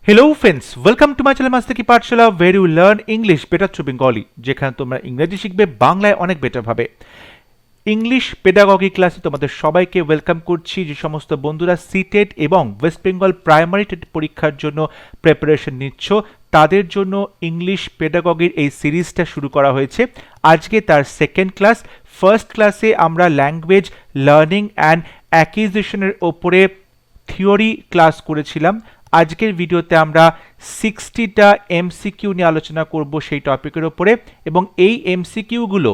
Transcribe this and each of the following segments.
Hello friends, welcome to my channel Masti Ki Pathsala where you learn English better through Bengali, যেখানে তোমরা ইংরেজি শিখবে বাংলায় অনেক বেটার ভাবে। ইংলিশ পেডাগজি ক্লাসে তোমাদের সবাইকে ওয়েলকাম করছি। যে সমস্ত বন্ধুরা সিটেট এবং ওয়েস্ট বেঙ্গল প্রাইমারি টেট পরীক্ষার জন্য প্রিপারেশন নিচ্ছ, তাদের জন্য ইংলিশ পেডাগজির এই সিরিজটা শুরু করা হয়েছে। আজকে তার সেকেন্ড ক্লাস। ফার্স্ট ক্লাসে আমরা ল্যাঙ্গুয়েজ লার্নিং অ্যান্ড অ্যাকুইজিশনের ওপরে থিওরি ক্লাস করেছিলাম। আজকের ভিডিওতে আমরা 60টা এমসিকিউ নিয়ে আলোচনা করব সেই টপিকের ওপরে, এবং এই এমসিকিউগুলো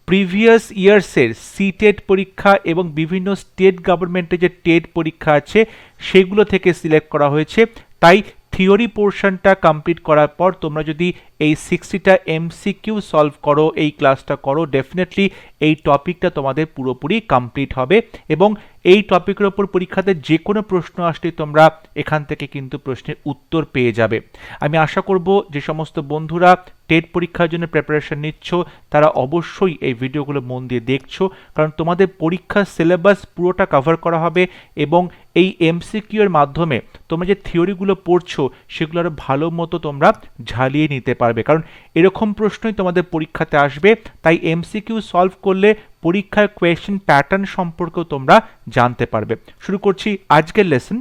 প্রিভিয়াস ইয়ার্সের সিটেট পরীক্ষা এবং বিভিন্ন স্টেট গভর্নমেন্টের যে টেট পরীক্ষা আছে সেগুলো থেকে সিলেক্ট করা হয়েছে। তাই থিওরি পোর্শনটা কমপ্লিট করার পর তোমরা যদি এই 60টা এমসিকিউ সলভ করো, এই ক্লাসটা করো, ডেফিনেটলি এই টপিকটা তোমাদের পুরোপুরি কমপ্লিট হবে এবং এই টপিকের ওপর পরীক্ষাতে যে কোনো প্রশ্ন আসলে তোমরা এখান থেকে কিন্তু প্রশ্নের উত্তর পেয়ে যাবে। আমি আশা করব যে সমস্ত বন্ধুরা টেট পরীক্ষার জন্য প্রিপারেশন নিচ্ছ তারা অবশ্যই এই ভিডিওগুলো মন দিয়ে দেখছো, কারণ তোমাদের পরীক্ষার সিলেবাস পুরোটা কভার করা হবে এবং এই এমসিকিউ এর মাধ্যমে তোমরা যে থিওরিগুলো পড়ছো সেগুলো আরো ভালো মতো তোমরা ঝালিয়ে নিতে পারবে, কারণ এরকম প্রশ্নই তোমাদের পরীক্ষাতে আসবে। তাই এমসিকিউ সলভ করলে পরীক্ষার কোয়েশ্চেন প্যাটার্ন সম্পর্কেও তোমরা জানতে পারবে। শুরু করছি আজকের lesson.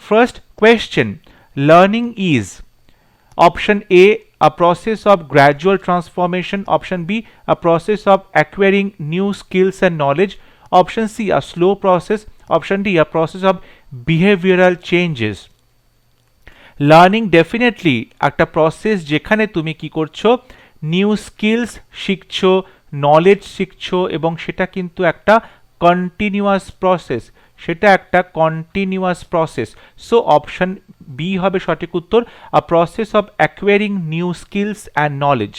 First question, learning is option A a process of gradual transformation, option B a process of acquiring new skills and knowledge, option C a slow process, option D a process of behavioral changes. Learning definitely একটা process যেখানে তুমি কি করছো, new skills শিখছো, knowledge শিখছো, এবং সেটা কিন্তু একটা continuous process, so option B হবে সঠিক উত্তর, a process of acquiring new skills and knowledge.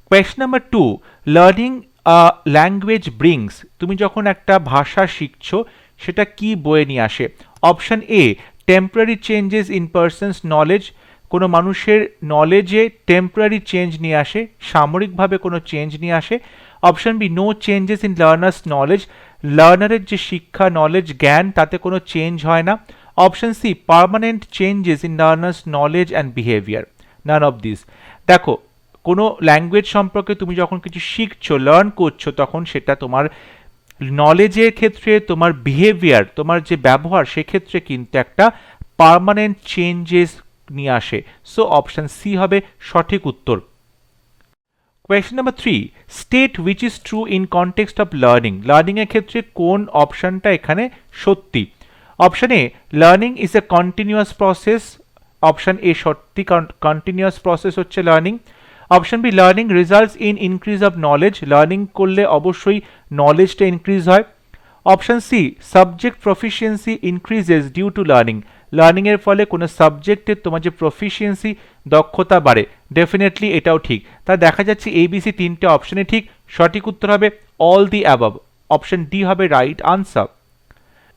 Question number 2, learning a language brings, তুমি যখন একটা ভাষা শিখছো সেটা কি বয়ে নিয়ে আসে? Option A temporary changes in persons knowledge, কোনো মানুষের নলেজে টেম্পোরারি চেঞ্জ নিয়ে আসে, সাময়িকভাবে কোনো চেঞ্জ নিয়ে আসে। Option B no changes in learners knowledge, লার্নারের যে শিক্ষা নলেজ জ্ঞান তাতে কোনো চেঞ্জ হয় না। Option C permanent changes in learners knowledge and behaviour, none of this. দেখো, কোনো ল্যাঙ্গুয়েজ সম্পর্কে তুমি যখন কিছু শিখছো, লার্ন করছো, তখন সেটা তোমার নলেজের ক্ষেত্রে, তোমার বিহেভিয়ার, তোমার যে ব্যবহার, সেক্ষেত্রে কিন্তু একটা পার্মানেন্ট চেঞ্জেস নিয়ে আসে। সো অপশন সি হবে সঠিক উত্তর। Question number 3, state which is true in context of learning, learning এর ক্ষেত্রে কোন অপশনটা এখানে সত্যি? Option A learning is a continuous process, option A সত্যি, কন্টিনিউয়াস প্রসেস হচ্ছে learning. Option B learning results in increase of knowledge, learning করলে অবশ্যই নলেজটা ইনক্রিজ হয়। Option C subject proficiency increases due to learning, learning এর ফলে কোনো সাবজেক্টের তোমার যে প্রফিসিয়েন্সি দক্ষতা বাড়ে, ডেফিনেটলি এটাও ঠিক। তা দেখা যাচ্ছে এবিসি তিনটে অপশনে ঠিক, সঠিক উত্তর হবে all the above, option D হবে right answer.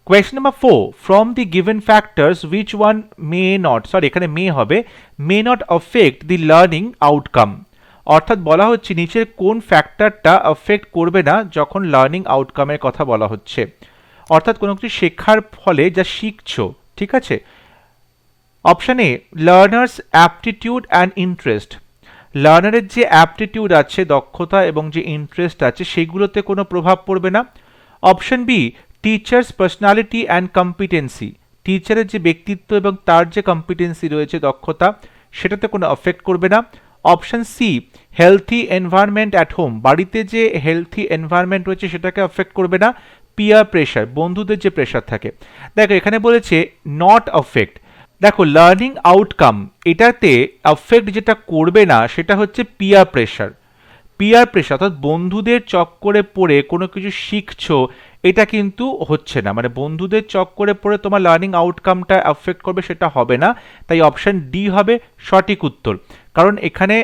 Question number 4, from the given factors which one may not, sorry এখানে may not affect the learning outcome, অর্থাৎ বলা হচ্ছে নিচের কোন ফ্যাক্টরটা অ্যাফেক্ট করবে না যখন লার্নিং আউটকামের কথা বলা হচ্ছে, অর্থাৎ কোনো কিছু শেখার ফলে যা শিখছো, ঠিক আছে। Option A learners aptitude and interest, লার্নারের যে অ্যাপটিটিউড আছে, দক্ষতা, এবং যে ইন্টারেস্ট আছে সেগুলোতে কোনো প্রভাব পড়বে না। Option B teachers personality and competency, টিচারের যে ব্যক্তিত্ব এবং তার যে কম্পিটেন্সি রয়েছে, দক্ষতা, সেটাতে কোনো এফেক্ট করবে না। Option C healthy environment at home, বাড়িতে যে হেলথি এনভায়রনমেন্ট রয়েছে সেটাকে এফেক্ট করবে না। পিয়ার প্রেশার, বন্ধুদের যে প্রেশার থাকে, দেখো এখানে বলেছে নট এফেক্ট। দেখো লার্নিং আউটকাম এটাতে এফেক্ট যেটা করবে না সেটা হচ্ছে পিয়ার প্রেশার, অর্থাৎ বন্ধুদের চক্করে পড়ে কোনো কিছু শিখছো এটা কিন্তু হচ্ছে না, মানে বন্ধুদের চক্করে পড়ে তোমার লার্নিং আউটকামটা এফেক্ট করবে সেটা হবে না। তাই অপশন ডি হবে সঠিক উত্তর, কারণ এখানে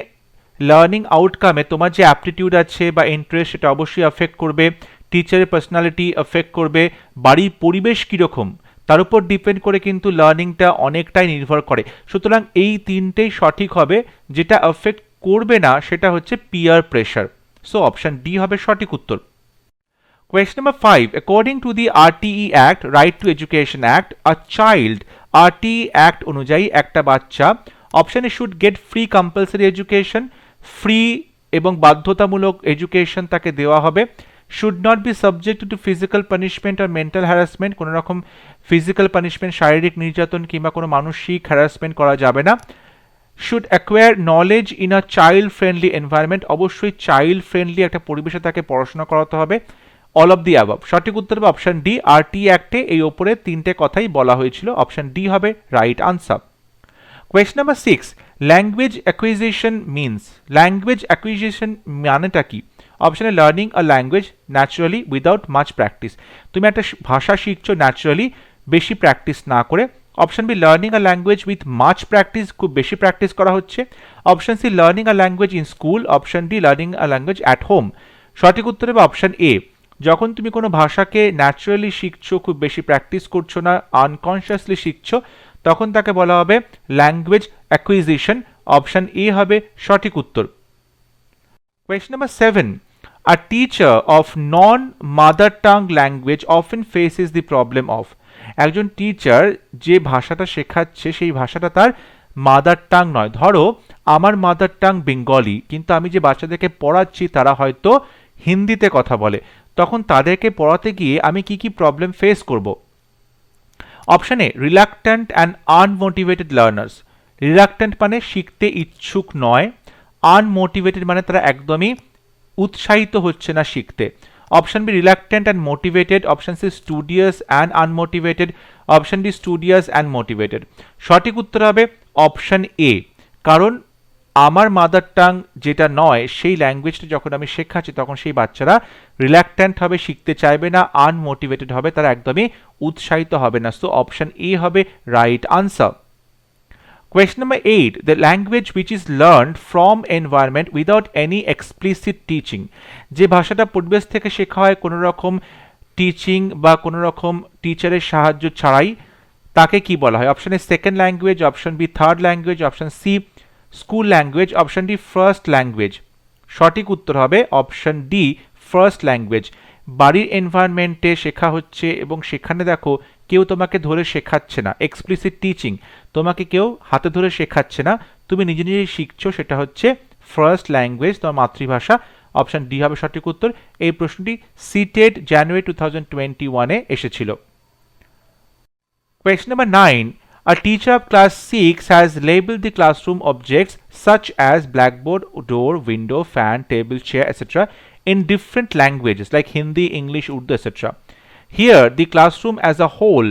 লার্নিং আউটকামে তোমার যে অ্যাপটিটিউড আছে বা ইন্টারেস্ট সেটা অবশ্যই এফেক্ট করবে, টিচারের পার্সোনালিটি এফেক্ট করবে, বাড়ির পরিবেশ কীরকম তার উপর ডিপেন্ড করে কিন্তু লার্নিংটা অনেকটাই নির্ভর করে। সুতরাং এই তিনটেই সঠিক হবে, যেটা এফেক্ট করবে না সেটা হচ্ছে peer pressure. So option D হবে সঠিক উত্তর। Question number 5. According to the RTE Act, Right to Education Act, a child RT act অনুযায়ী একটা বাচ্চা option A should get free compulsory education, free এবং বাধ্যতামূলক এডুকেশন তাকে দেওয়া হবে, should not be subject to physical punishment আর মেন্টাল হ্যারাসমেন্ট, কোনো রকম ফিজিক্যাল পানিশমেন্ট শারীরিক নির্যাতন কিংবা কোনো মানসিক হ্যারাসমেন্ট করা যাবে না, should acquire knowledge in a child friendly environment, অবশ্যই চাইল্ড ফ্রেন্ডলি একটা পরিবেশে তাকে পড়াশোনা করাতে হবে, অল অফ দি অ্যাবভ। সঠিক উত্তর হবে অপশন ডি, RT অ্যাক্টে এই ওপরে তিনটে কথাই বলা হয়েছিল, অপশন ডি হবে right answer. Question number 6, language acquisition means, language acquisition মানেটা কি? Option A learning a language naturally without much practice, তুমি একটা ভাষা শিখছো ন্যাচারালি বেশি প্র্যাকটিস না করে। Option B learning a language with much practice, খুব বেশি প্র্যাকটিস করা হচ্ছে। Option C learning a language in school. Option D learning a language at home. সঠিক উত্তর হবে অপশন এ, যখন তুমি কোনো ভাষাকে ন্যাচারালি শিখছো, খুব বেশি প্র্যাকটিস করছো না, আনকনসিয়াসলি শিখছো, তখন তাকে বলা হবে ল্যাঙ্গুয়েজ অ্যাকুইজিশন। অপশন এ হবে সঠিক উত্তর। Question number 7, a teacher of non-mother tongue language often faces the problem of, একজন টিচার যে ভাষাটা শেখাচ্ছে সেই ভাষাটা তার মাদার টাং নয়। ধরো আমার মাদার টাং বেঙ্গলি, কিন্তু আমি যে বাচ্চাদেরকে পড়াচ্ছি তারা হয়তো হিন্দিতে কথা বলে, তখন তাদেরকে পড়াতে গিয়ে আমি কি কি প্রবলেম ফেস করব? Option A reluctant and আনমোটিভেটেড learners, reluctant মানে শিখতে ইচ্ছুক নয়, আনমোটিভেটেড মানে তারা একদমই উৎসাহিত হচ্ছে না শিখতে। Option B reluctant and motivated. Option C studious and unmotivated. Option D studious and motivated. সঠিক উত্তর হবে অপশন এ, কারণ আমার মাদার টাং যেটা নয় সেই ল্যাঙ্গুয়েজটা যখন আমি শেখাচ্ছি তখন সেই বাচ্চারা রিল্যাক্ট্যান্ট হবে, শিখতে চাইবে না, আনমোটিভেটেড হবে, তারা একদমই উৎসাহিত হবে না। সো অপশন এ হবে right answer. Question number 8, the language which is learned from environment without any explicit teaching, যে ভাষাটা পরিবেশ থেকে শেখা হয় কোনো রকম টিচিং বা কোনো রকম টিচারের সাহায্য ছাড়াই, তাকে কি বলা হয়? Option A second language, option B third language, option C school language, option D first language. সঠিক উত্তর হবে অপশন ডি ফার্স্ট ল্যাঙ্গুয়েজ। বাড়ির এনভায়রনমেন্টে শেখা হচ্ছে এবং সেখানে দেখো কেউ তোমাকে ধরে শেখাচ্ছে না, এক্সপ্লিসিট টিচিং, তোমাকে কেউ হাতে ধরে শেখাচ্ছে না, তুমি নিজে নিজেই শিখছো, সেটা হচ্ছে ফার্স্ট ল্যাঙ্গুয়েজ, তোমার মাতৃভাষা। অপশন ডি হবে সঠিক উত্তর। এই প্রশ্নটি সিটেট জানুয়ারি 2021-এ এসেছিল। Question number 9, a teacher of class 6 has labeled the classroom objects such as blackboard, door, window, fan, table, chair, etc. in different languages like Hindi, English, Urdu, etc. Here the classroom as a whole,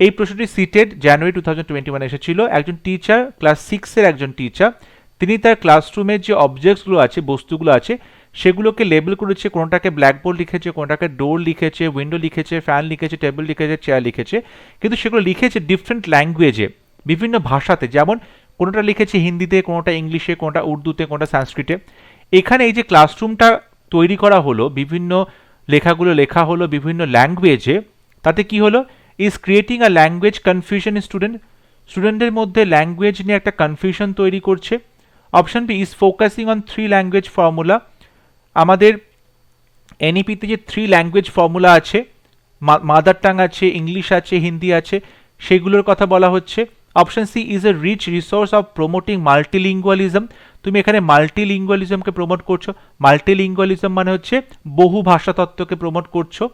এই প্রশ্নটি CTET জানুয়ারি 2021 এসেছিল। একজন teacher, class 6-এর একজন teacher, তিনি তার ক্লাসরুমের যে অবজেক্টসগুলো আছে, বস্তুগুলো আছে, সেগুলোকে লেবেল করেছে, কোনটাকে ব্ল্যাকবোর্ড লিখেছে, কোনটাকে ডোর লিখেছে, উইন্ডো লিখেছে, ফ্যান লিখেছে, টেবিল লিখেছে, চেয়ার লিখেছে, কিন্তু সেগুলো লিখেছে ডিফারেন্ট ল্যাঙ্গুয়েজে, বিভিন্ন ভাষাতে, যেমন কোনোটা লিখেছে হিন্দিতে, কোনোটা ইংলিশে, কোনোটা উর্দুতে, কোনোটা সংস্কৃতে। এখানে এই যে ক্লাসরুমটা তৈরি করা হলো, বিভিন্ন লেখাগুলো লেখা হলো বিভিন্ন ল্যাঙ্গুয়েজে, তাতে কি হলো? Is creating a language confusion in student, স্টুডেন্টের মধ্যে ল্যাঙ্গুয়েজ নিয়ে একটা কনফিউশন তৈরি করছে। Option B is focusing on 3 language formula, আমাদের এনইপিতে যে 3 ল্যাঙ্গুয়েজ ফর্মুলা আছে, মাদার টাং আছে, ইংলিশ আছে, হিন্দি আছে, সেগুলোর কথা বলা হচ্ছে। Option C is a rich resource of promoting multilingualism, তুমি এখানে মাল্টিলিঙ্গুয়ালিজমকে প্রমোট করছো, মাল্টিলিঙ্গুয়ালিজম মানে হচ্ছে বহু ভাষা তত্ত্বকে প্রমোট করছো।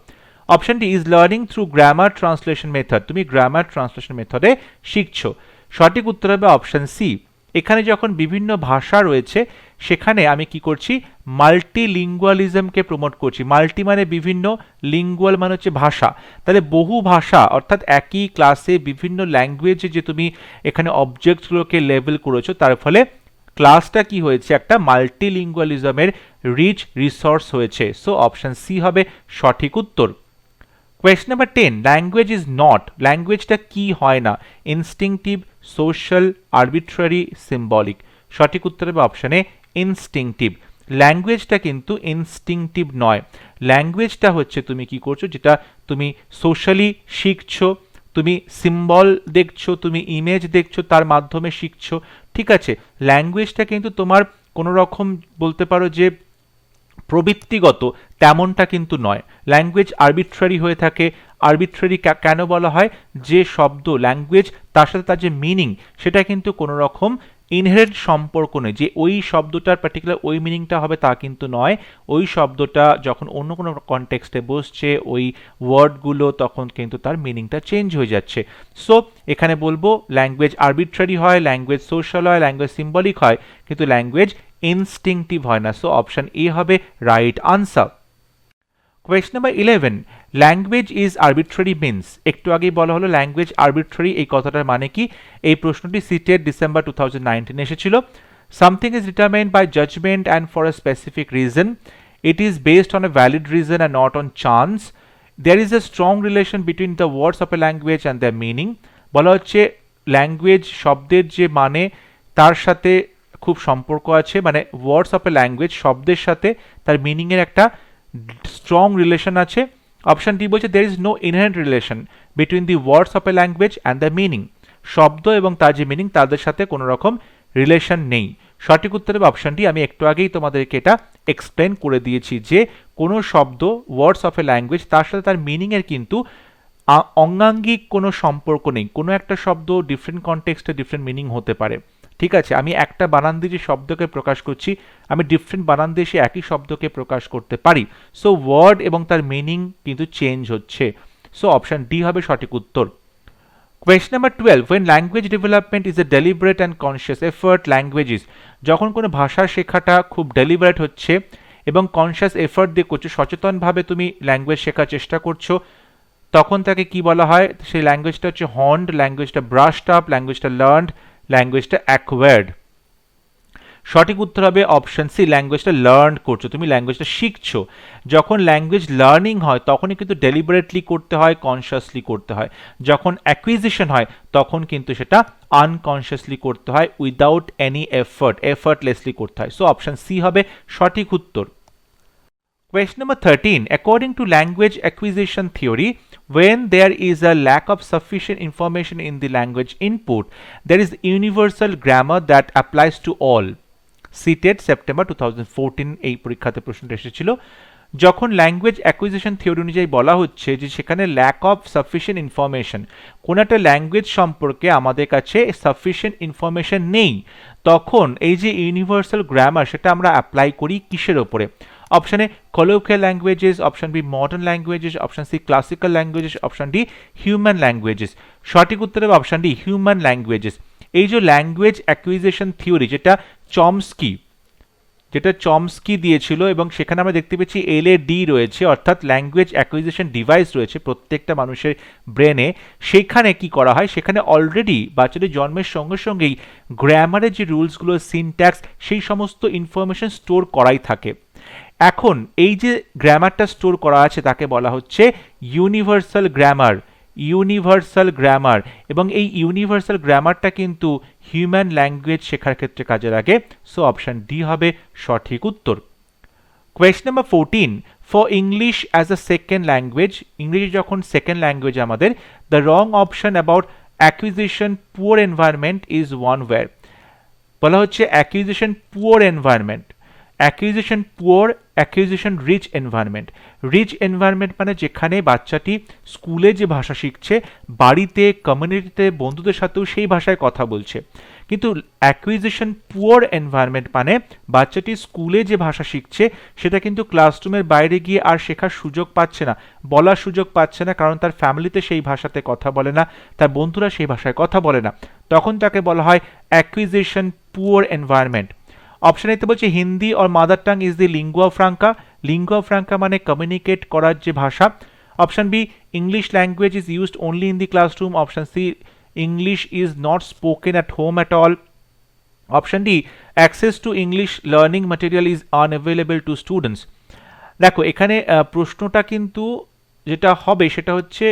Option D is learning through grammar translation method, তুমি গ্রামার ট্রান্সলেশন মেথডে শিখছো। সঠিক উত্তর হবে অপশন সি, এখানে যখন বিভিন্ন ভাষা রয়েছে সেখানে আমি কি করছি? মাল্টিলিঙ্গুয়ালিজমকে প্রমোট করছি। মাল্টি মানে বিভিন্ন, লিঙ্গুয়াল মানে হচ্ছে ভাষা, তাহলে বহু ভাষা, অর্থাৎ একই ক্লাসে বিভিন্ন ল্যাঙ্গুয়েজে যে তুমি এখানে অবজেক্টগুলোকে লেবেল করেছো, তার ফলে ক্লাসটা কি হয়েছে? একটা মাল্টিলিঙ্গুয়ালিজমের রিচ রিসোর্স হয়েছে। সো অপশন সি হবে সঠিক উত্তর। Question number 10, language is not, ল্যাঙ্গুয়েজটা কি হয় না? Instinctive, social, arbitrary, symbolic. সঠিক উত্তর হবে অপশনে ইনস্টিংটিভ। ল্যাঙ্গুয়েজটা কিন্তু ইনস্টিংটিভ নয়, ল্যাঙ্গুয়েজটা হচ্ছে তুমি কি করছো, যেটা তুমি সোশ্যালি শিখছো, তুমি সিম্বল দেখছো, তুমি ইমেজ দেখছো, তার মাধ্যমে শিখছো, ঠিক আছে? ল্যাঙ্গুয়েজটা কিন্তু তোমার কোনো রকম বলতে পারো যে প্রবৃত্তিগত তেমনটা কিন্তু নয়। ল্যাঙ্গুয়েজ আরবিট্রারি হয়ে থাকে। আরবিট্রারি কেন বলা হয়? যে শব্দ ল্যাঙ্গুয়েজ তার সাথে তার যে মিনিং সেটা কিন্তু কোনো রকম ইনহেরেন্ট সম্পর্ক নেই, যে ওই শব্দটার পার্টিকুলার ওই মিনিংটা হবে তা কিন্তু নয়। ওই শব্দটা যখন অন্য কোনো কনটেক্সটে বসছে ওই ওয়ার্ডগুলো তখন কিন্তু তার মিনিংটা চেঞ্জ হয়ে যাচ্ছে। সো এখানে বলবো ল্যাঙ্গুয়েজ আরবিট্রারি হয়, ল্যাঙ্গুয়েজ সোশ্যাল হয়, ল্যাঙ্গুয়েজ সিম্বলিক হয়, কিন্তু ল্যাঙ্গুয়েজ ইনস্টিংটিভ হয় না। সো অপশন এ হবে right answer. Question number 11, language is arbitrary means. একটু আগেই বলা হলো ল্যাঙ্গুয়েজ আরবিট্রারি এই কথাটার মানে কি। এই প্রশ্নটি সিটেট ডিসেম্বর 2019 এসেছিল। Something is determined by judgement and for a specific reason. It is based on a valid reason and not on chance. There is a strong relation between the words of a language and their meaning. বলা হচ্ছে language শব্দের যে মানে তার সাথে খুব সম্পর্ক আছে, মানে ওয়ার্ডস অফ এ ল্যাঙ্গুয়েজ শব্দের সাথে তার মিনিংয়ের একটা স্ট্রং রিলেশন আছে। অপশন ডি বলছে there is no inherent relation between the words of a language and the meaning. শব্দ এবং তার যে মিনিং তাদের সাথে কোনো রকম রিলেশন নেই। সঠিক উত্তর হবে অপশন ডি। আমি একটু আগেই তোমাদেরকে এটা এক্সপ্লেন করে দিয়েছি যে কোনো শব্দ ওয়ার্ডস অফ এ ল্যাঙ্গুয়েজ তার সাথে তার মিনিংয়ের কিন্তু অঙ্গাঙ্গিক কোনো সম্পর্ক নেই। কোনো একটা শব্দ ডিফারেন্ট কনটেক্সটে ডিফারেন্ট মিনিং হতে পারে, ঠিক আছে। আমি একটা বানান দিয়ে যে শব্দকে প্রকাশ করছি আমি ডিফারেন্ট বানান দিয়ে সে একই শব্দকে প্রকাশ করতে পারি। সো ওয়ার্ড এবং তার মিনিং কিন্তু চেঞ্জ হচ্ছে। সো অপশন ডি হবে সঠিক উত্তর। Question number 12, when language development is a deliberate and conscious effort, languages, যখন কোনো ভাষা শেখাটা খুব ডেলিবারেট হচ্ছে এবং কনসিয়াস এফর্ট দিয়ে করছো, সচেতনভাবে তুমি ল্যাঙ্গুয়েজ শেখার চেষ্টা করছো, তখন তাকে কি বলা হয়? সেই ল্যাঙ্গুয়েজটা হচ্ছে হন্ড, ল্যাঙ্গুয়েজটা ব্রাশড আপ, ল্যাঙ্গুয়েজটা লার্নড, ল্যাঙ্গুয়েজটা অ্যাকোয়ার্ড। সঠিক উত্তর হবে অপশন সি, ল্যাঙ্গুয়েজটা লার্ন করছো, তুমি ল্যাঙ্গুয়েজটা শিখছো। যখন ল্যাঙ্গুয়েজ লার্নিং হয় তখনই কিন্তু ডেলিবারেটলি করতে হয়, কনসিয়াসলি করতে হয়। যখন অ্যাকুইজিশন হয় তখন কিন্তু সেটা আনকনসিয়াসলি করতে হয়, উইদাউট এনি এফর্ট, এফর্টলেসলি করতে হয়। সো অপশন সি হবে সঠিক উত্তর। Question number 13. According to language acquisition theory, when there is a lack of sufficient information in the language input, there is universal grammar that applies to all. CTET September 2014 এই পরীক্ষাতে প্রশ্নটা এসেছিল। যখন language acquisition theory অনুযায়ী বলা হচ্ছে যে সেখানে ল্যাক অফ সাফিসিয়েন্ট ইনফরমেশন, কোনো একটা ল্যাঙ্গুয়েজ সম্পর্কে আমাদের কাছে সাফিসিয়েন্ট ইনফরমেশন নেই, তখন এই যে ইউনিভার্সাল গ্রামার সেটা আমরা অ্যাপ্লাই করি কিসের ওপরে? Option A colloquial languages, option B modern languages, option C classical languages, option D human languages. সঠিক উত্তর হবে অপশন ডি হিউম্যান ল্যাঙ্গুয়েজেস। এই যে ল্যাঙ্গুয়েজ অ্যাকুইজিশন থিওরি যেটা চমস্কি দিয়েছিল এবং সেখানে আমরা দেখতে পেয়েছি LAD রয়েছে, অর্থাৎ ল্যাঙ্গুয়েজ অ্যাকুইজিশন ডিভাইস রয়েছে প্রত্যেকটা মানুষের ব্রেনে। সেখানে কি করা হয়? সেখানে অলরেডি বাচ্চাদের জন্মের সঙ্গে সঙ্গেই গ্রামারের যে রুলসগুলো, সিনট্যাক্স, সেই সমস্ত ইনফরমেশন স্টোর করাই থাকে। এখন এই যে গ্রামারটা স্টোর করা আছে তাকে বলা হচ্ছে ইউনিভার্সাল গ্রামার, ইউনিভার্সাল গ্রামার। এবং এই ইউনিভার্সাল গ্রামারটা কিন্তু হিউম্যান ল্যাঙ্গুয়েজ শেখার ক্ষেত্রে কাজে লাগে। সো অপশন ডি হবে সঠিক উত্তর। Question number 14, for English as a second language, ইংরেজি যখন সেকেন্ড ল্যাঙ্গুয়েজ আমাদের, the wrong option about acquisition poor environment is one where. বলা হচ্ছে acquisition poor environment, acquisition poor, acquisition rich environment. Rich environment মানে যেখানে বাচ্চাটি স্কুলে যে ভাষা শিখছে, বাড়িতে, কমিউনিটিতে, বন্ধুদের সাথেও সেই ভাষায় কথা বলছে। কিন্তু অ্যাকুইজিশন পুয়ার এনভায়রনমেন্ট মানে বাচ্চাটি স্কুলে যে ভাষা শিখছে সেটা কিন্তু ক্লাসরুমের বাইরে গিয়ে আর শেখার সুযোগ পাচ্ছে না, বলার সুযোগ পাচ্ছে না, কারণ তার ফ্যামিলিতে সেই ভাষাতে কথা বলে না, তার বন্ধুরা সেই ভাষায় কথা বলে না। তখন তাকে বলা হয় অ্যাকুইজিশন পুয়ার এনভায়রনমেন্ট। অপশন এতে বলছে Hindi or mother tongue is the lingua franca. Lingua franca মানে কমিউনিকেট করার যে ভাষা। Option B English language is used only in the classroom. Option C English is not spoken at home at all. Option D access to English learning material is unavailable to students. দেখো এখানে প্রশ্নটা কিন্তু যেটা হবে সেটা হচ্ছে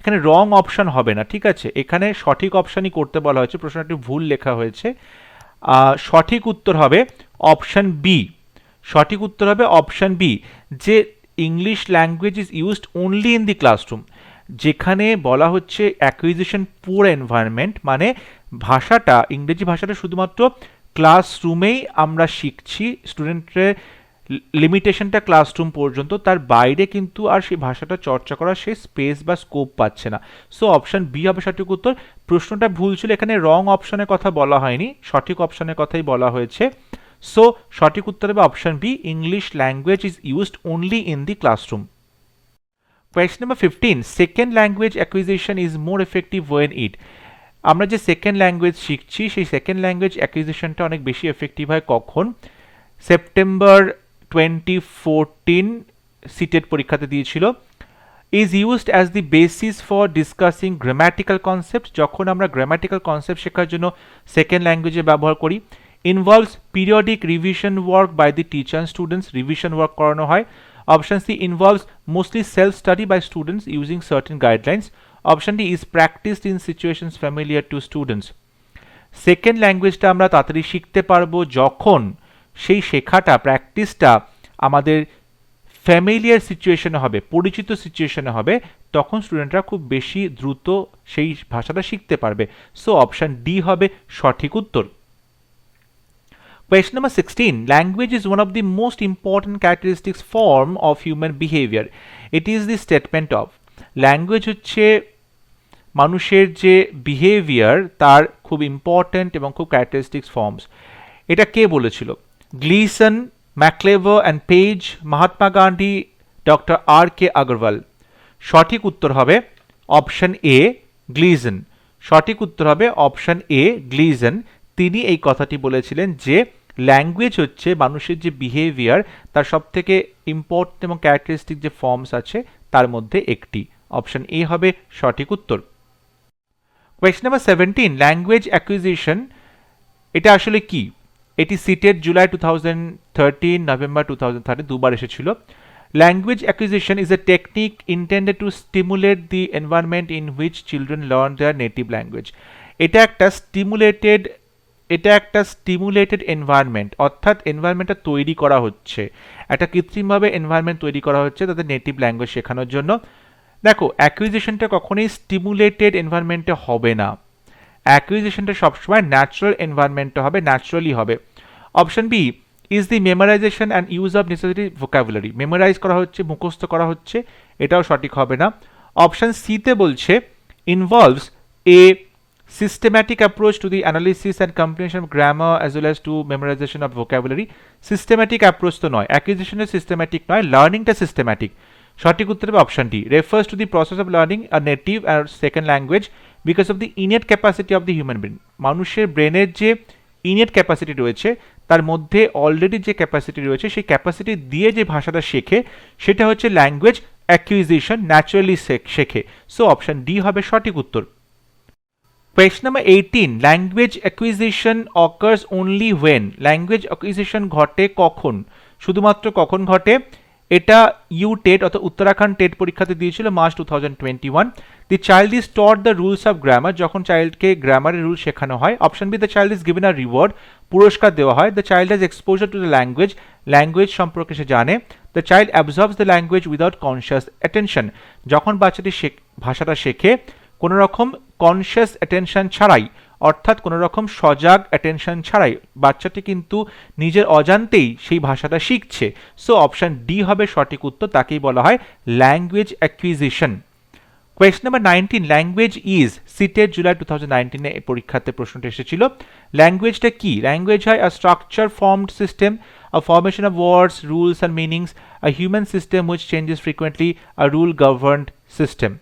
এখানে রং option হবে না, ঠিক আছে। এখানে সঠিক অপশনই করতে বলা হয়েছে, প্রশ্নটি ভুল লেখা হয়েছে। সঠিক উত্তর হবে অপশন বি। সঠিক উত্তর হবে অপশন বি, যে English language is used only in the classroom. যেখানে বলা হচ্ছে অ্যাকুইজিশন পুয়ার এনভায়রনমেন্ট মানে ভাষাটা, ইংরেজি ভাষাটা শুধুমাত্র ক্লাসরুমেই আমরা শিখছি, স্টুডেন্টের লিমিটেশনটা ক্লাসরুম পর্যন্ত, তার বাইরে কিন্তু আর সেই ভাষাটা চর্চা করার সেই স্পেস বা স্কোপ পাচ্ছে না। সো অপশন বি হবে সঠিক উত্তর। প্রশ্নটা ভুল ছিল, এখানে রং অপশনের কথা বলা হয়নি, সঠিক অপশনের কথাই বলা হয়েছে। সো সঠিক উত্তর হবে option B, English language is used only in the classroom. Question number 15. Second language acquisition is more effective when it. আমরা যে সেকেন্ড ল্যাঙ্গুয়েজ শিখছি সেই সেকেন্ড ল্যাঙ্গুয়েজ অ্যাকুইজিশনটা অনেক বেশি এফেক্টিভ হয় কখন? সেপ্টেম্বর 2014 সিটেট পরীক্ষাতে দিয়েছিল। Is used as the basis for discussing grammatical concept, যখন আমরা গ্রামাটিক্যাল কনসেপ্ট শেখার জন্য সেকেন্ড ল্যাঙ্গুয়েজে ব্যবহার করি। Involves periodic revision work by the teacher and students, revision work করানো হয়। Option C involves mostly self-study by students using certain guidelines. Option D is practiced in situations familiar to students. Second ল্যাঙ্গুয়েজটা আমরা তাড়াতাড়ি শিখতে পারবো যখন সেই শেখাটা, প্র্যাকটিসটা আমাদের ফ্যামিলিয়ার সিচুয়েশনে হবে, পরিচিত সিচুয়েশনে হবে, তখন স্টুডেন্টরা খুব বেশি দ্রুত সেই ভাষাটা শিখতে পারবে। সো অপশন ডি হবে সঠিক উত্তর। Question number 16. Language is one of the most important characteristics form of human behavior. It is the statement of. Language হচ্ছে মানুষের যে বিহেভিয়ার তার খুব ইম্পর্ট্যান্ট এবং খুব ক্যারেক্টারিস্টিক্স ফর্মস। এটা কে বলেছিল? Gleason, MacLever and Page, Mahatma Gandhi, doctor R K Agarwal. সঠিক উত্তর হবে অপশন এ, গ্লিসন। সঠিক উত্তর হবে অপশন এ, গ্লিসন। তিনি এই কথাটি বলেছিলেন যে ল্যাঙ্গুয়েজ হচ্ছে মানুষের যে বিহেভিয়ার তার সব থেকে ইম্পর্টেন্ট এবং ক্যারেক্টারিস্টিক যে ফর্মস আছে তার মধ্যে একটি। অপশন এ হবে সঠিক উত্তর। কোয়েশ্চন নাম্বার 17, ল্যাঙ্গুয়েজ অ্যাকুইজিশন এটা আসলে কি? এটি সিটেট জুলাই 2013, নভেম্বর 2013 দুবার এসেছিল। Language acquisition is a technique intended to stimulate the environment in which children learn their native language. এটা একটা স্টিমুলেটেড এনভায়রনমেন্ট, অর্থাৎ এনভায়রনমেন্টটা তৈরি করা হচ্ছে, একটা কৃত্রিমভাবে এনভায়রনমেন্ট তৈরি করা হচ্ছে তাদের নেটিভ ল্যাঙ্গুয়েজ শেখানোর জন্য। দেখো, অ্যাকুইজিশনটা কখনোই স্টিমুলেটেড এনভায়রনমেন্টে হবে না, অ্যাকুইজিশনটা সবসময় ন্যাচারাল এনভায়রনমেন্টে হবে, ন্যাচারালি হবে। Option B is the memorization and use of necessary vocabulary, memorize করা হচ্ছে, মুখস্থ করা হচ্ছে, এটাও সঠিক হবে না। অপশন সিতে বলছে involves A systematic approach to the analysis and comprehension of grammar as well as to memorization of vocabulary. Systematic approach তো নয়, acquisition systematic নয়, লার্নিংটা systematic। সঠিক উত্তর হবে option D, refers to the process of learning a native or second language because of the innate capacity of the human brain. মানুষের ব্রেনের যে innate capacity রয়েছে তার মধ্যে অলরেডি যে ক্যাপাসিটি রয়েছে সেই ক্যাপাসিটি দিয়ে যে ভাষাটা শেখে সেটা হচ্ছে ল্যাঙ্গুয়েজ অ্যাকুইজিশন, ন্যাচারালি শেখে। সো অপশন ডি হবে সঠিক উত্তর। Question number 18. Language acquisition occurs only when. Language acquisition ঘটে কখন? শুধুমাত্র কখন ঘটে? এটা উটেট অর্থাৎ উত্তরাখণ্ড টেট পরীক্ষাতে দিয়েছিল March 2021। The child is taught the rules of grammar, যখন চাইল্ডকে গ্রামারের রুল শেখানো হয়। Option B, the child is given a reward, পুরস্কার দেওয়া হয়। The child has exposure to the language, language সম্পর্কে সে জানে। The child absorbs the language without conscious attention, যখন বাচ্চাটি ভাষাটা শেখে কোনো রকম কনসিয়াস অ্যাটেনশন ছাড়াই, অর্থাৎ কোনো রকম সজাগ অ্যাটেনশন ছাড়াই বাচ্চাটি কিন্তু নিজের অজান্তেই সেই ভাষাটা শিখছে। সো অপশন ডি হবে সঠিক উত্তর, তাকেই বলা হয় language acquisition. Question number 19. Language is, CTET July 2019 এই পরীক্ষাতে প্রশ্নটা এসেছিল। ল্যাঙ্গুয়েজটা কি? ল্যাঙ্গুয়েজ হয় a structure formed system, a formation of words, rules and meanings, a human system which changes frequently, a rule governed system.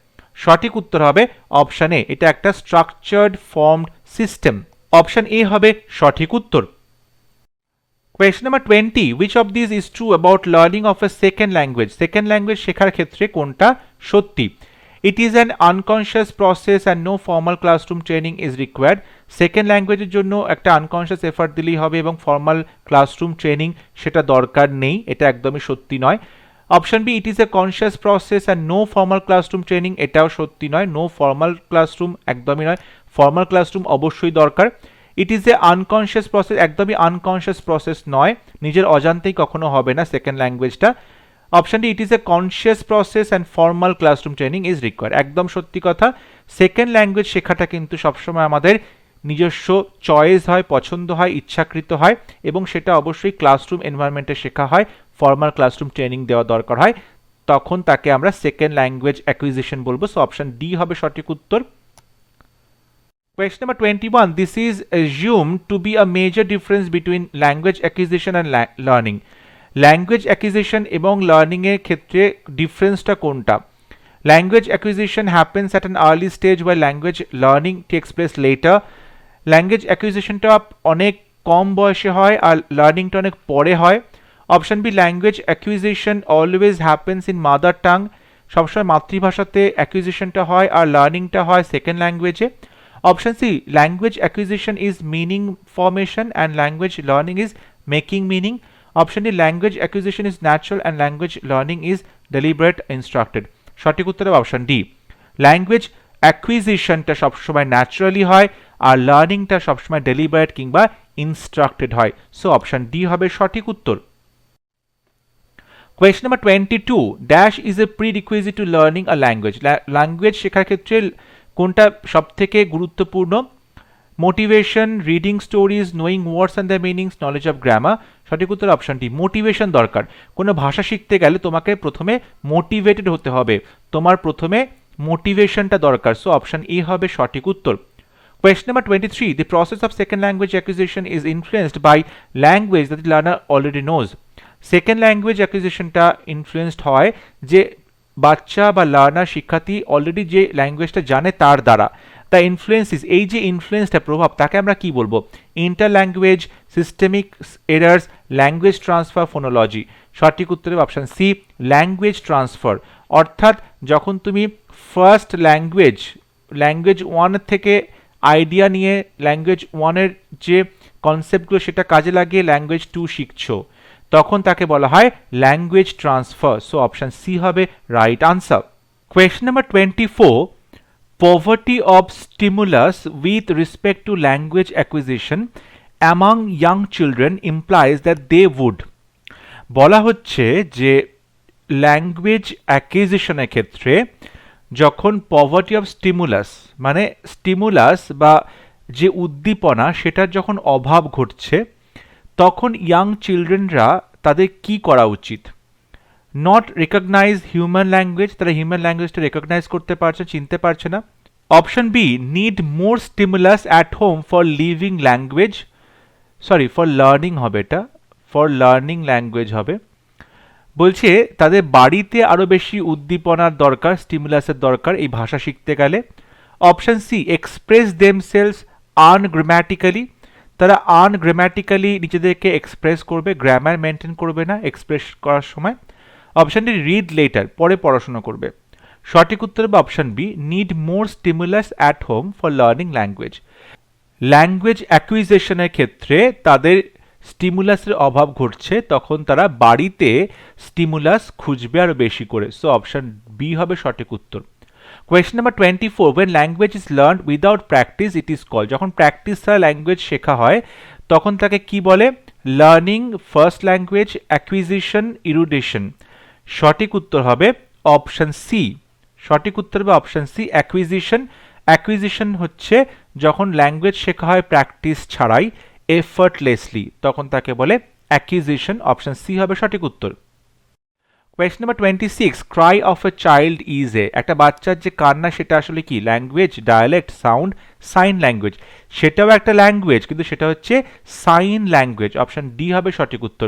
সঠিক উত্তর হবে অপশন এ, এটা একটা structured formed system. Option A হবে সঠিক উত্তর। Question number 20. which of these is true about learning of a second language? Second language শেখার ক্ষেত্রে কোনটা সত্যি? It is an unconscious process and no formal classroom training is required. Second ল্যাঙ্গুয়েজের জন্য একটা আনকনশিয়াস এফার্ট দিলেই হবে এবং ফর্মাল ক্লাসরুম ট্রেনিং সেটা দরকার নেই, এটা একদমই সত্যি নয়। Option B, it is a conscious process and no formal classroom training, এটাও সত্যি নয়, নো ফর্মাল ক্লাসরুম একদমই নয়, ফর্মাল ক্লাসরুম অবশ্যই দরকার। It is a unconscious process, একদমই আনকনশিয়াস প্রসেস নয়, নিজের অজান্তেই কখনো হবে না সেকেন্ড ল্যাঙ্গুয়েজটা। Option D, it is a conscious process and formal classroom training is required, একদম সত্যি কথা। সেকেন্ড ল্যাঙ্গুয়েজ শেখাটা কিন্তু সবসময় আমাদের নিজস্ব চয়েস হয়, পছন্দ হয়, ইচ্ছাকৃত হয় এবং সেটা অবশ্যই ক্লাসরুম এনভায়রনমেন্টে শেখা হয়, ফর্মাল ক্লাসরুম ট্রেনিং দেওয়া দরকার হয়, তখন তাকে আমরা সেকেন্ড ল্যাঙ্গুয়েজ অ্যাকুইজিশন বলবো। সো অপশন ডি হবে সঠিক উত্তর। Question number 21. This is assumed to be a major difference between language acquisition and learning. Language acquisition এবং learning এর ক্ষেত্রে ডিফারেন্সটা কোনটা? Language acquisition happens at an early stage while language learning takes place later. Language acquisitionটা অনেক কম বয়সে হয় আর লার্নিংটা অনেক পরে হয়। Option B, language acquisition always happens in mother tongue, সবসময় মাতৃভাষাতে অ্যাকুইজিশনটা হয় আর লার্নিংটা হয় সেকেন্ড ল্যাঙ্গুয়েজে। Option C, language acquisition is meaning formation and language learning is making meaning. Option D, language acquisition is natural and language learning is deliberate instructed. সঠিক উত্তর হবে অপশন ডি, ল্যাঙ্গুয়েজ অ্যাকুইজিশনটা সবসময় ন্যাচারালি হয় আর লার্নিংটা সবসময় ডেলিবারেট কিংবা instructed হয়। So option D হবে সঠিক উত্তর। Question number 22. Dash is a prerequisite to learning a language. Language শেখার ক্ষেত্রে কোনটা সবথেকে গুরুত্বপূর্ণ? Motivation, reading stories, knowing words and the meanings, knowledge of grammar. সঠিক উত্তর অপশন ডি, মোটিভেশন দরকার। কোনো ভাষা শিখতে গেলে তোমাকে প্রথমে মোটিভেটেড হতে হবে, তোমার প্রথমে মোটিভেশনটা দরকার। সো অপশন এ হবে সঠিক উত্তর। Question number 23. The process of second language acquisition is influenced by language that the learner already knows. Second language অ্যাকুইজিশনটা ইনফ্লুয়েসড হয় যে বাচ্চা বা লার্নার শিক্ষার্থী অলরেডি যে ল্যাঙ্গুয়েজটা জানে তার দ্বারা। দ্য ইনফ্লুয়েন্সিস, এই যে ইনফ্লুয়েন্সটা প্রভাব, তাকে আমরা কি বলবো? Inter language, systemic errors, language transfer, phonology. সঠিক উত্তরে অপশন সি, ল্যাঙ্গুয়েজ ট্রান্সফার। অর্থাৎ যখন তুমি ফার্স্ট ল্যাঙ্গুয়েজ ওয়ান থেকে আইডিয়া নিয়ে ল্যাঙ্গুয়েজ ওয়ানের যে কনসেপ্টগুলো সেটা কাজে লাগিয়ে ল্যাঙ্গুয়েজ টু শিখছো, তখন তাকে বলা হয় language transfer. So option C হবে right answer. Question number 24. Poverty of stimulus with respect to language acquisition among young children implies that they would. বলা হচ্ছে যে ল্যাঙ্গুয়েজ অ্যাকুইজিশনের ক্ষেত্রে যখন পভার্টি অফ স্টিমুলাস, মানে স্টিমুলাস বা যে উদ্দীপনা সেটার যখন অভাব ঘটছে, তখন ইয়াং চিলড্রেনরা তাদের কি করা উচিত? নট রিকগনাইজ হিউম্যান ল্যাঙ্গুয়েজ, তারা হিউম্যান ল্যাঙ্গুয়েজটা রেকগনাইজ করতে পারছে, চিনতে পারছে না। Option B, need more stimulus at home for living language, for learning হবে, এটা ফর লার্নিং ল্যাঙ্গুয়েজ হবে। বলছে তাদের বাড়িতে আরও বেশি উদ্দীপনার দরকার, স্টিমুলাসের দরকার এই ভাষা শিখতে গেলে। অপশন সি, এক্সপ্রেস দেমসেলস আনগ্রাম্যাটিক্যালি, তারা আনগ্রাম্যাটিক্যালি নিজেদেরকে এক্সপ্রেস করবে, গ্রামার মেনটেন করবে না এক্সপ্রেস করার সময়। অপশন ডি, রিড লেটার, পরে পড়াশোনা করবে। সঠিক উত্তর হবে option B, need more stimulus at home for learning language. Language অ্যাকুইজিশনের ক্ষেত্রে তাদের স্টিমুলাসের অভাব ঘটছে, তখন তারা বাড়িতে স্টিমুলাস খুঁজবে আরও বেশি করে। সো অপশন বি হবে সঠিক উত্তর। Question number 24. When language is learned without practice it is called. যখন প্র্যাকটিস ছাড়া ল্যাঙ্গুয়েজ শেখা হয় তখন তাকে কি বলে? Learning, first language, acquisition, erudition. সঠিক উত্তর হবে অপশন সি। সঠিক উত্তর হবে অপশন সি, অ্যাকুইজিশন। অ্যাকুইজিশন হচ্ছে যখন ল্যাঙ্গুয়েজ শেখা হয় প্র্যাকটিস ছাড়াই, এফার্টলেসলি, তখন তাকে বলে অ্যাকুইজিশন। অপশন সি হবে সঠিক উত্তর। Question number 26. Cry of a child is a, একটা বাচ্চার যে কান্না সেটা আসলে কি? Language, dialect, sound, sign language. সেটাও একটা ল্যাঙ্গুয়েজ, কিন্তু সেটা হচ্ছে সাইন ল্যাঙ্গুয়েজ। অপশন ডি হবে সঠিক উত্তর।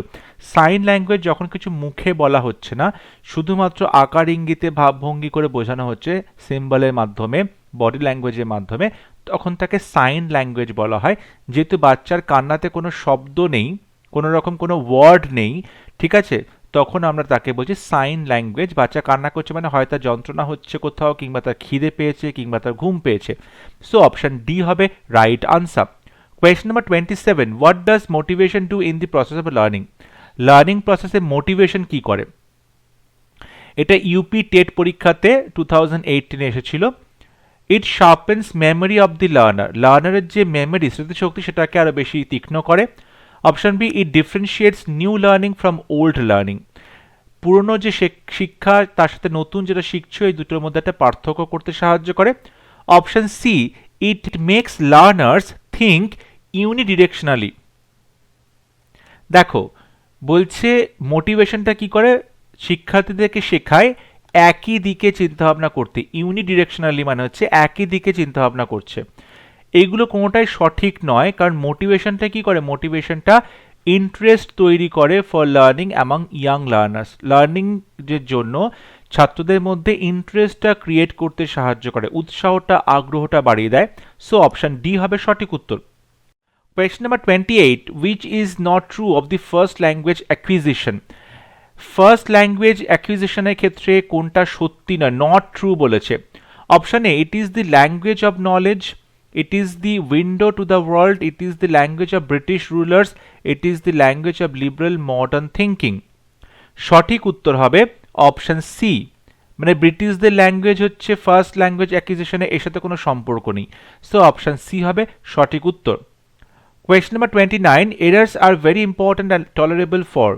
সাইন ল্যাঙ্গুয়েজ যখন কিছু মুখে বলা হচ্ছে না, শুধুমাত্র আকার ইঙ্গিতে ভাবভঙ্গি করে বোঝানো হচ্ছে, সিম্বলের মাধ্যমে, বডি ল্যাঙ্গুয়েজের মাধ্যমে, তখন তাকে সাইন ল্যাঙ্গুয়েজ বলা হয়। যেহেতু বাচ্চার কান্নাতে কোনো শব্দ নেই, কোনো রকম কোনো ওয়ার্ড নেই, ঠিক আছে, তখন আমরা তাকে বলছি সাইন ল্যাঙ্গুয়েজ। বাচ্চা কান্না করছে মানে হয় তার যন্ত্রণা হচ্ছে কোথাও, কিংবা তার খিদে পেয়েছে, কিংবা তার ঘুম পেয়েছে। সো অপশন ডি হবে right answer. Question number 27. What does motivation do in the process of learning? Learning প্রসেসে মোটিভেশন কি করে? এটা ইউপি টেট পরীক্ষাতে 2018 এসেছিল। It sharpens memory of the learner, লার্নারের যে মেমোরি, স্মৃতিশক্তি, সেটাকে আরও বেশি তীক্ষ্ণ করে। Option B, it differentiates new learning from old learning, পুরনো যে শিক্ষা তার সাথে নতুন যেটা শিখছো এই দুটোর মধ্যে একটা পার্থক্য করতে সাহায্য করে। Option C, it makes learners think unidirectionally. দেখো, বলছে মোটিভেশনটা কি করে, শিক্ষার্থীদেরকে শেখায় একই দিকে চিন্তাভাবনা করতে, ইউনিডিরেকশনালি মানে হচ্ছে একই দিকে চিন্তাভাবনা করছে। এইগুলো কোনোটাই সঠিক নয়, কারণ মোটিভেশনটা কি করে, মোটিভেশনটা ইন্টারেস্ট তৈরি করে for learning among young learners, লার্নিংয়ের জন্য ছাত্রদের মধ্যে ইন্টারেস্টটা ক্রিয়েট করতে সাহায্য করে, উৎসাহটা আগ্রহটা বাড়িয়ে দেয়। সো অপশন ডি হবে সঠিক উত্তর। Question number 28. Which is not true of the first language acquisition? First language অ্যাকুইজিশনের ক্ষেত্রে কোনটা সত্যি নয়, নট ট্রু বলেছে। Option A, it is the language of knowledge, it is the window to the world, it is the language of British rulers, it is the language of liberal modern thinking. সঠিক উত্তর হবে option C, মানে ব্রিটিশদের language হচ্ছে first language অ্যাকুইজিশনে, এর সাথে কোনো সম্পর্ক নেই। সো অপশন সি হবে সঠিক উত্তর। Question number 29. Errors are very important and tolerable for.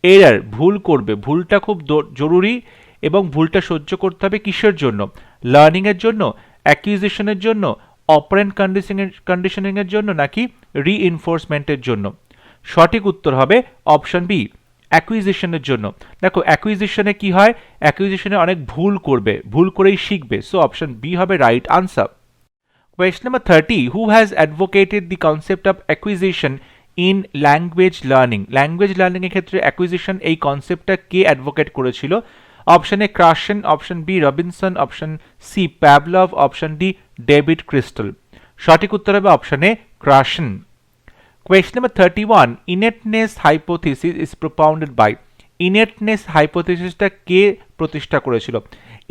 Error, ভুল করবে, ভুলটা খুব জরুরি এবং ভুলটা সহ্য করতে হবে কিসের জন্য, লার্নিংয়ের জন্য, অ্যাকুইজিশনের জন্য, অপারেন্ট কন্ডিশনিংয়ের জন্য, নাকি রিইনফোর্সমেন্টের জন্য। সঠিক উত্তর হবে অপশন বি, অ্যাকুইজিশনের জন্য। দেখো অ্যাকুইজিশনে কি হয়, অ্যাকুইজিশনে অনেক ভুল করবে, ভুল করেই শিখবে। সো অপশন বি হবে right answer. Question number 30. Who has advocated the concept of acquisition in language learning? Language learning এর ক্ষেত্রে acquisition এই কনসেপ্টটা কে অ্যাডভোকেট করেছিল? Option A Krashen, option B Robinson, option C Pavlov, option D David Crystal. সঠিক উত্তর হবে option A Krashen. Question number 31. Innateness hypothesis is propounded by. Innateness hypothesisটা কে প্রতিষ্ঠা করেছিল?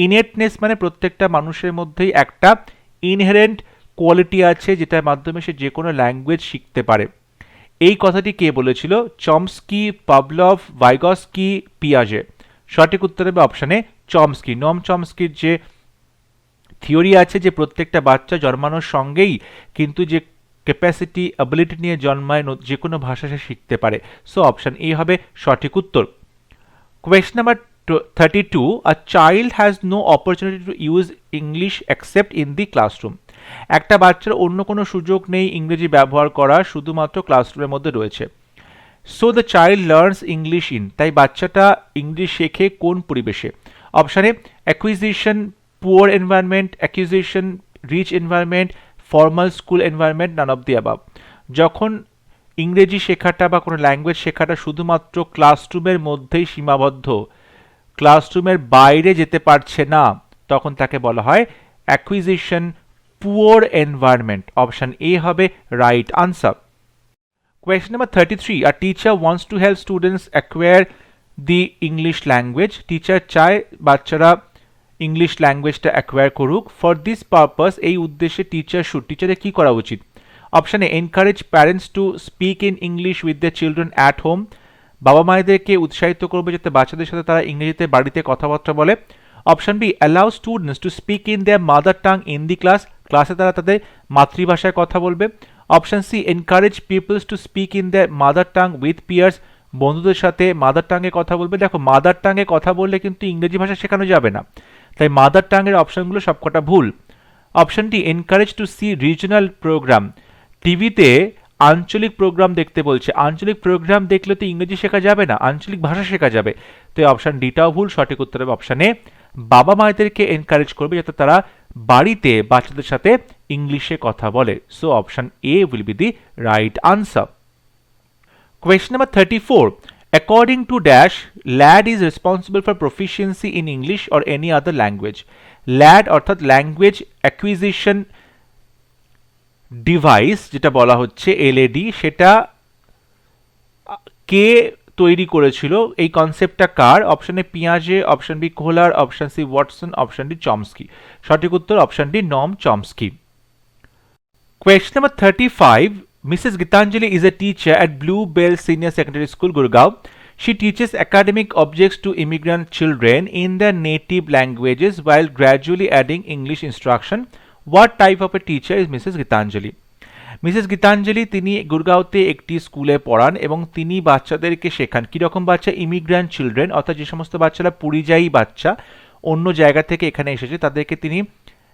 Innateness মানে প্রত্যেকটা মানুষের মধ্যেই একটা ইনহেরেন্ট কোয়ালিটি আছে যেটার মাধ্যমে সে যে কোনো ল্যাঙ্গুয়েজ শিখতে পারে। এই কথাটি কে বলেছিল? চমস্কি, পাভলভ, ভাইগস্কি, পিয়াজে। সঠিক উত্তর হবে অপশানে চমস্কি। নোম চমস্কির যে থিওরি আছে যে প্রত্যেকটা বাচ্চা জন্মানোর সঙ্গেই কিন্তু যে ক্যাপাসিটি অ্যাবিলিটি নিয়ে জন্মায়, যে কোনো ভাষা সে শিখতে পারে। সো অপশান এ হবে সঠিক উত্তর। Question number 32. A child has no opportunity to use English except in the classroom. একটা বাচ্চার অন্য কোনো সুযোগ নেই ইংরেজি ব্যবহার করা, শুধুমাত্র ক্লাসরুমের মধ্যে রয়েছে। So the child learns English in, তাই বাচ্চাটা ইংলিশ শেখে কোন পরিবেশে? Option A acquisition, poor environment, acquisition, rich environment, formal school environment, none of the above. যখন ইংরেজি শেখাটা বা কোনো ল্যাঙ্গুয়েজ শেখাটা শুধুমাত্র ক্লাসরুমের মধ্যেই সীমাবদ্ধ, ক্লাসরুমের বাইরে যেতে পারছে না, তখন তাকে বলা হয় acquisition, poor environment. Option A হবে right answer. Question number 33. A teacher wants to help students acquire the English language. Teacher চায় বাচ্চারা ইংলিশ ল্যাঙ্গুয়েজটা অ্যাকোয়ার করুক। ফর দিস পারপাস, এই উদ্দেশ্যে টিচারের কি করা উচিত? অপশানে encourage parents to speak in English with the children at home, বাবা মায়েদেরকে উৎসাহিত করবে যাতে বাচ্চাদের সাথে তারা ইংরেজিতে বাড়িতে কথাবার্তা বলে। Option B, allow students to speak in their mother tongue in the class, ক্লাসে তারা তাদের মাতৃভাষায় কথা বলবে। Option C, encourage peoples to speak in their mother tongue with peers, বন্ধুদের সাথে মাদার টাঙ্গে কথা বলবে। দেখো মাদার টাঙ্গে কথা বললে কিন্তু ইংরেজি ভাষা শেখানো যাবে না, তাই মাদার টাঙ্গের অপশনগুলো সবকটা ভুল। Option D, encourage to see regional program, টিভিতে আঞ্চলিক প্রোগ্রাম দেখতে বলছে, আঞ্চলিক প্রোগ্রাম দেখলে তো ইংরেজি শেখা যাবে না, আঞ্চলিক ভাষা শেখা যাবে। তো অপশন ডিটাও ভুল। সঠিক উত্তর হবে অপশানে বাবা মায়েদেরকে এনকারেজ করবে যাতে তারা বাড়িতে বাচ্চাদের সাথে ইংলিশে কথা বলে। So option A will be the right answer. Question number 34. According to Dash, lad is responsible for proficiency in English or any other language. Lad অর্থাৎ ল্যাঙ্গুয়েজ অ্যাকুইজিশন ডিভাইস যেটা বলা হচ্ছে এলএডি, সেটা কে তৈরি করেছিল? এই কনসেপ্টটা কার? অপশন এ পিয়াজে, option B Kohler, option C Watson, option D Chomsky. সঠিক উত্তর option D Noam Chomsky. Question number 35. Mrs. Gitanjali is a teacher at Blue Bell Senior Secondary School, Gurgaon. She teaches academic objects to immigrant children in their native languages while gradually adding English instruction. What type of a teacher is Mrs. Gitanjali? Mrs Gitanjali তিনি গুরগাঁওতে একটি স্কুলে পড়ান এবং তিনি বাচ্চাদেরকে শেখান কীরকম বাচ্চা? ইমিগ্রান্ট চিলড্রেন, অর্থাৎ যে সমস্ত বাচ্চারা পরিযায়ী বাচ্চা, অন্য জায়গা থেকে এখানে এসেছে, তাদেরকে তিনি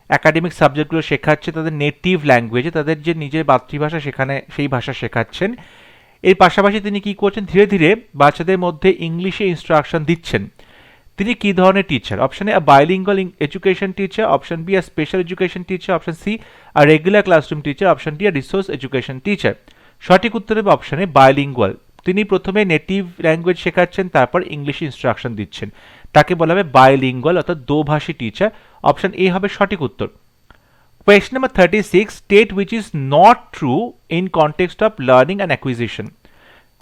অ্যাকাডেমিক সাবজেক্টগুলো শেখাচ্ছে তাদের নেটিভ ল্যাঙ্গুয়েজে, তাদের যে নিজের মাতৃভাষা সেখানে সেই ভাষা শেখাচ্ছেন এর পাশাপাশি তিনি কি করছেন, ধীরে ধীরে বাচ্চাদের মধ্যে ইংলিশে ইনস্ট্রাকশন দিচ্ছেন। তিনি কি ধরনের teacher? Option A bilingual education teacher, option B special education teacher, option C regular classroom teacher, option D resource education teacher. সঠিক উত্তর হবে অপশনে বাইলিঙ্গুয়াল। তিনি প্রথমে নেটিভ ল্যাঙ্গুয়েজ শেখাচ্ছেন, তারপর ইংলিশ ইনস্ট্রাকশন দিচ্ছেন, তাকে বলা হবে বাইলিঙ্গুয়াল অর্থাৎ দোভাষী টিচার। অপশন এ হবে সঠিক উত্তর। Question number 36, state which is not true in context of learning and acquisition.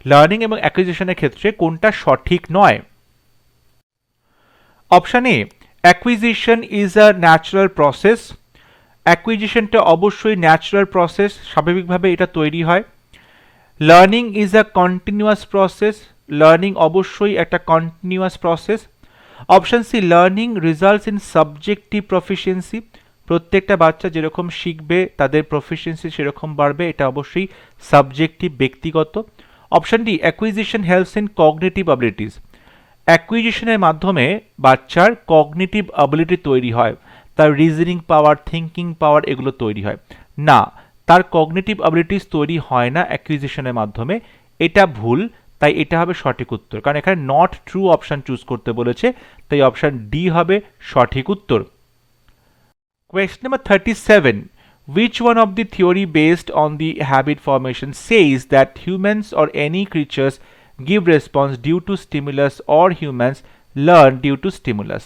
Learning এবং acquisition-এর ক্ষেত্রে কোনটা সঠিক নয়? Option A acquisition is a natural process. acquisition-টা অবশ্যই ন্যাচারাল প্রসেস, স্বাভাবিকভাবে এটা তৈরি হয়। Learning is a continuous process, learning অবশ্যই একটা continuous process. Option C learning results in subjective proficiency, প্রত্যেকটা বাচ্চা যেরকম শিখবে তাদের প্রফিসিয়েন্সি সেরকম বাড়বে, এটা অবশ্যই সাবজেক্টিভ ব্যক্তিগত। Option D acquisition helps in cognitive abilities, অ্যাকুইজিশনের মাধ্যমে বাচ্চার কগনিটিভ অ্যাবিলিটি তৈরি হয়, তার রিজনিং পাওয়ার, থিঙ্কিং পাওয়ার এগুলো তৈরি হয় না, তার কগনিটিভ অ্যাবিলিটিস তৈরি হয় না অ্যাকুইজিশনের মাধ্যমে। এটা ভুল, তাই এটা হবে সঠিক উত্তর, কারণ এখানে নট ট্রু অপশন চুজ করতে বলেছে, তাই অপশন ডি হবে সঠিক উত্তর। Question number 37. Which one of the theory based on the habit formation says that humans or any creatures give response due to stimulus or humans learn due to stimulus?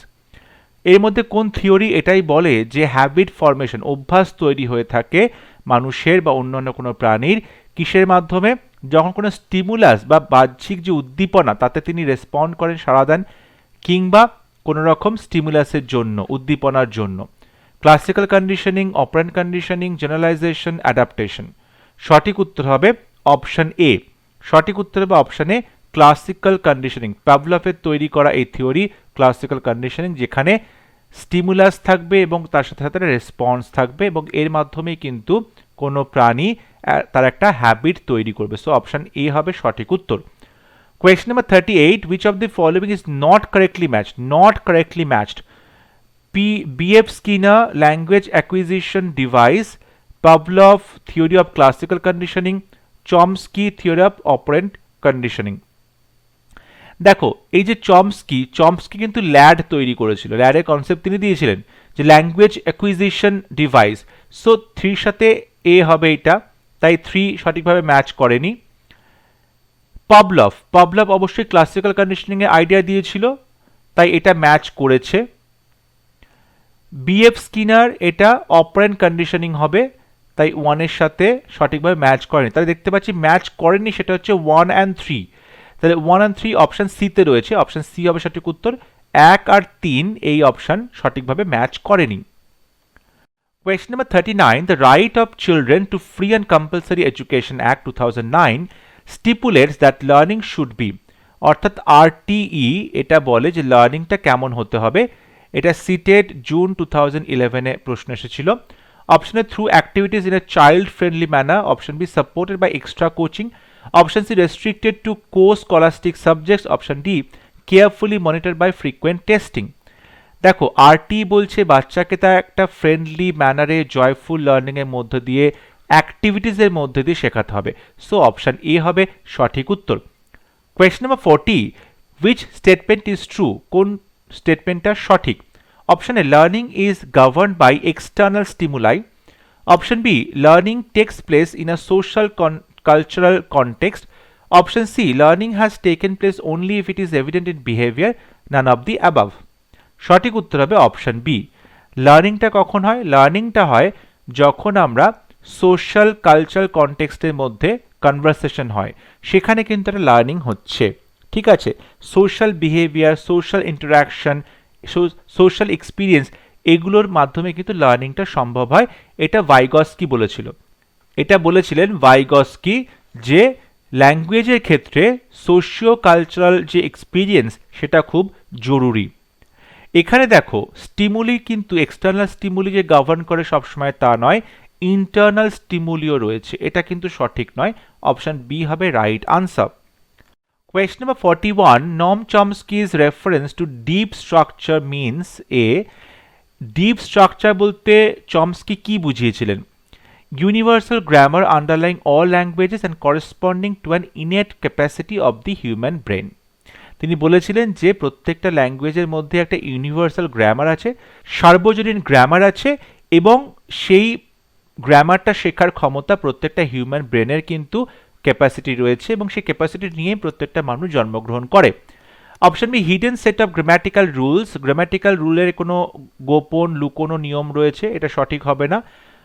এর মধ্যে কোন theory এটাই বলে যে habit formation, অভ্যাস তৈরি হয়ে থাকে মানুষের বা অন্যান্য কোনো প্রাণীর কিসের মাধ্যমে? যখন কোনো স্টিমুলাস বা বাহ্যিক যে উদ্দীপনা তাতে তিনি রেসপন্ড করেন, সাড়া দেন, কিংবা কোনো রকম স্টিমুলাসের জন্য, উদ্দীপনার জন্য। Classical conditioning, operant conditioning, generalisation, adaptation. সঠিক উত্তর হবে অপশন এ। সঠিক উত্তর হবে অপশন এ ক্লাসিক্যাল কন্ডিশনিং। পাভলভের তৈরি করা এই থিওরি ক্লাসিক্যাল কন্ডিশনিং, যেখানে স্টিমুলাস থাকবে এবং তার সাথে সাথে রেসপন্স থাকবে এবং এর মাধ্যমেই কিন্তু কোনো প্রাণী তার একটা হ্যাবিট তৈরি করবে। সো অপশন এ হবে সঠিক উত্তর। Question number 38, which of the following is not correctly matched? Not correctly matched. B.F. Skinner language acquisition device, Pavlov theory of classical conditioning, Chomsky theory of operant conditioning. দেখো এই যে Chomsky কিন্তু lad তৈরি করেছিল, ল্যাডের concept তিনি দিয়েছিলেন যে language acquisition device. So 3 সাথে এ হবে এটা, তাই 3 সঠিকভাবে ম্যাচ করেনি। পাভলভ অবশ্যই ক্লাসিক্যাল কন্ডিশনিং এর আইডিয়া দিয়েছিল, তাই এটা ম্যাচ করেছে। বিএফ স্কিনার এটা অপারেন্ট কন্ডিশনিং হবে, তাই 1 এর সাথে সঠিকভাবে ম্যাচ করেনি। তাহলে দেখতে পাচ্ছি ম্যাচ করেনি, সেটা হচ্ছে 1 and 3। তাহলে 1 and 3 অপশন সিতে রয়েছে, অপশন সি হবে সঠিক উত্তর। 1 আর 3 এই অপশন সঠিকভাবে ম্যাচ করেনি। Question number 39. The Right of Children to Free and Compulsory Education Act 2009 stipulates that learning should be, অর্থাৎ RTE এটা বলে যে লার্নিংটা কেমন হতে হবে। এটা সিটেট জুন 2011 এ প্রশ্ন এসেছিল। অপশনে through activities in a child friendly manner, option B supported by extra coaching, option C restricted to core scholastic subjects, option D carefully monitor by frequent testing. দেখো আরটি বলছে বাচ্চাকে তার একটা ফ্রেন্ডলি ম্যানারে জয়ফুল লার্নিংয়ের মধ্য দিয়ে, অ্যাক্টিভিটিসের মধ্যে দিয়ে শেখাতে হবে। সো অপশন এ হবে সঠিক উত্তর। Question number 40, which statement is true? কোন স্টেটমেন্টটা সঠিক? Option A learning is governed by external stimuli, option B learning takes place in a social cultural context, option C learning has taken place only if it is evident in behavior, none of the above. সঠিক উত্তর হবে option B. লার্নিংটা কখন হয়? লার্নিংটা হয় যখন আমরা social cultural কনটেক্সটের মধ্যে conversation হয়, সেখানে কিন্তু একটা লার্নিং হচ্ছে। ঠিক আছে, social behaviour, social interaction, social experience, এগুলোর মাধ্যমে কিন্তু লার্নিংটা সম্ভব হয়। এটা ভাইগস্কি বলেছিল, এটা বলেছিলেন ভাইগস্কি যে ল্যাঙ্গুয়েজের ক্ষেত্রে সোশিও কালচারাল যে এক্সপিরিয়েন্স সেটা খুব জরুরি। এখানে দেখো স্টিমুলি কিন্তু এক্সটার্নাল স্টিমুলি যে গভর্ন করে সবসময় তা নয়, ইন্টারনাল স্টিমুলিও রয়েছে, এটা কিন্তু সঠিক নয়। অপশন বি হবে right answer. Question number 41, Noam Chomsky's reference to deep structure means a, deep structure বলতে চমস্কি কি বুঝিয়েছিলেন? universal grammar underlying all languages and corresponding to an innate capacity of the human brain. তিনি বলেছিলেন যে প্রত্যেকটা ল্যাঙ্গুয়েজের মধ্যে একটা universal grammar আছে, সার্বজনীন গ্রামার আছে, এবং সেই গ্রামারটা শেখার ক্ষমতা প্রত্যেকটা হিউম্যান ব্রেনের কিন্তু ক্যাপাসিটি রয়েছে, এবং সেই ক্যাপাসিটি নিয়ে প্রত্যেকটা মানুষ জন্মগ্রহণ করে। Option B, hidden set of grammatical rules, grammatical রুলের কোনো গোপন লুকোনো নিয়ম রয়েছে, এটা সঠিক হবে না।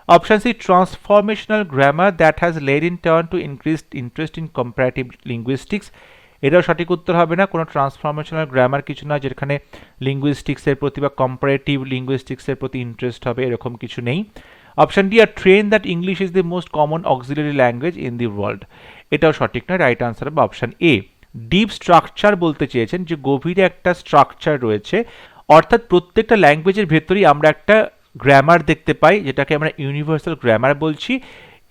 Option C, transformational grammar that has led in turn to increased interest in comparative linguistics, এটাও সঠিক উত্তর হবে না। কোনো ট্রান্সফরমেশনাল গ্রামার কিছু না যেখানে লিঙ্গুইস্টিক্সের প্রতি বা কম্পারেটিভ লিঙ্গুইস্টিক্সের প্রতি ইন্টারেস্ট হবে, এরকম কিছু নেই। অপশন ডি, আর train that English is the most common auxiliary language in the world, এটাও সঠিক নয়। রাইট আনসার হবে অপশন এ। ডিপ স্ট্রাকচার বলতে চেয়েছেন যে গভীরে একটা স্ট্রাকচার রয়েছে, অর্থাৎ প্রত্যেকটা ল্যাঙ্গুয়েজের ভেতরেই আমরা একটা গ্রামার দেখতে পাই যেটাকে আমরা ইউনিভার্সাল গ্রামার বলছি,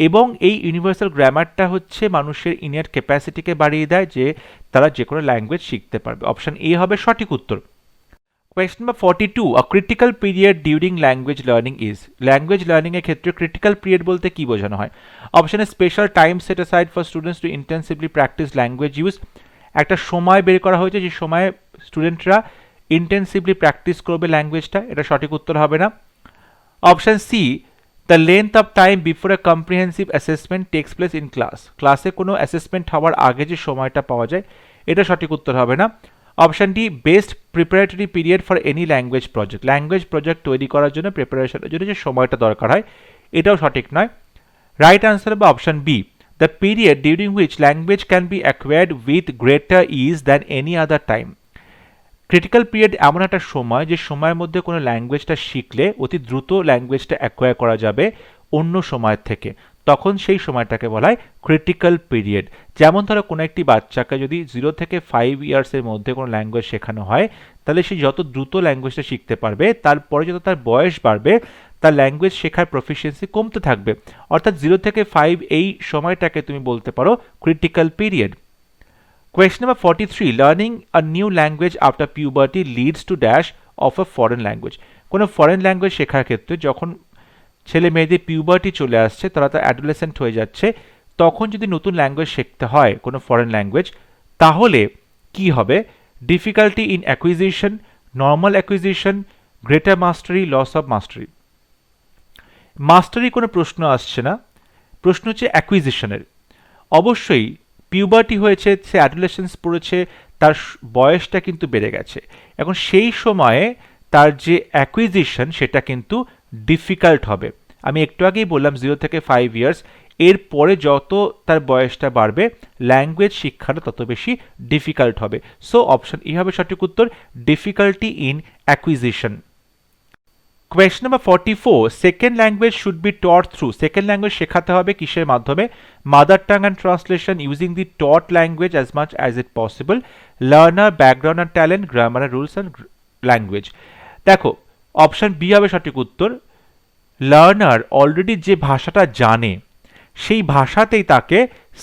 এবং এই ইউনিভার্সাল গ্রামারটা হচ্ছে মানুষের ইনিয়ার ক্যাপাসিটিকে বাড়িয়ে দেয় যে তারা যে কোনো ল্যাঙ্গুয়েজ শিখতে পারবে। অপশন এ হবে সঠিক উত্তর। Question number 42, a critical period during language learning is, language learning এর ক্ষেত্রে ক্রিটিক্যাল পিরিয়ড বলতে কি বোঝানো হয়? অপশনে special time set aside for students to intensively practice language use, একটা সময় বের করা হয়েছে যে সময়ে স্টুডেন্টরা ইন্টেন্সিভলি প্র্যাকটিস করবে ল্যাঙ্গুয়েজটা, এটা সঠিক উত্তর হবে না। Option C, the length of time before a comprehensive assessment takes place in class, ক্লাসে কোনো অ্যাসেসমেন্ট হওয়ার আগে যে সময়টা পাওয়া যায়, এটা সঠিক উত্তর হবে না। Option D, best preparatory period for any language project, language project তৈরি করার জন্য প্রিপারেশনের জন্য যে সময়টা দরকার হয়, এটাও সঠিক নয়। রাইট আনসার হবে option B, the period during which language can be acquired with greater ease than any other time. Critical period এমন একটা সময় যে সময়ের মধ্যে কোনো ল্যাঙ্গুয়েজটা শিখলে অতি দ্রুত ল্যাঙ্গুয়েজটা অ্যাকোয়ার করা যাবে অন্য সময়ের থেকে, তখন সেই সময়টাকে বলা হয় ক্রিটিক্যাল পিরিয়ড। যেমন ধরো কোনো একটি বাচ্চাকে যদি 0 থেকে 5 ইয়ার্সের মধ্যে কোনো ল্যাঙ্গুয়েজ শেখানো হয়, তাহলে সে যত দ্রুত ল্যাঙ্গুয়েজটা শিখতে পারবে, তারপরে যত তার বয়স বাড়বে তার ল্যাঙ্গুয়েজ শেখার প্রফিসিয়েন্সি কমতে থাকবে, অর্থাৎ 0 থেকে 5 এই সময়টাকে তুমি বলতে পারো critical period. Question number 43, learning a new language after puberty leads to dash of a foreign language. কোনো ফরেন ল্যাঙ্গুয়েজ শেখার ক্ষেত্রে যখন ছেলে মেয়েদের পিউবার্টি চলে আসছে, তারা তো অ্যাডোলেসেন্ট হয়ে যাচ্ছে, তখন যদি নতুন ল্যাঙ্গুয়েজ শিখতে হয় কোনো ফরেন ল্যাঙ্গুয়েজ, তাহলে কি হবে? Difficulty in acquisition, normal acquisition, greater mastery, loss of mastery. Mastery কোনো প্রশ্ন আসছে না, প্রশ্ন হচ্ছে অ্যাকুইজিশনের। অবশ্যই পিউবার্টি হয়েছে, সে অ্যাডোলেসেন্স পড়েছে, তার বয়সটা কিন্তু বেড়ে গেছে, এখন সেই সময়ে তার যে অ্যাকুইজিশন সেটা কিন্তু ডিফিকাল্ট হবে। আমি একটু আগেই বললাম 0 থেকে 5 ইয়ার্স, এরপরে যত তার বয়সটা বাড়বে ল্যাঙ্গুয়েজ শিক্ষাটা তত বেশি ডিফিকাল্ট হবে। সো অপশন ই হবে সঠিক উত্তর, difficulty in acquisition. Question number 44, second language should be taught through, second language শেখাতে হবে কিসের মাধ্যমে? Mother tongue and translation, using the taught language as much as it possible, learner, background and talent, grammar, rules and language. দেখো option B হবে সঠিক উত্তর, learner already যে ভাষাটা জানে সেই ভাষাতেই তাকে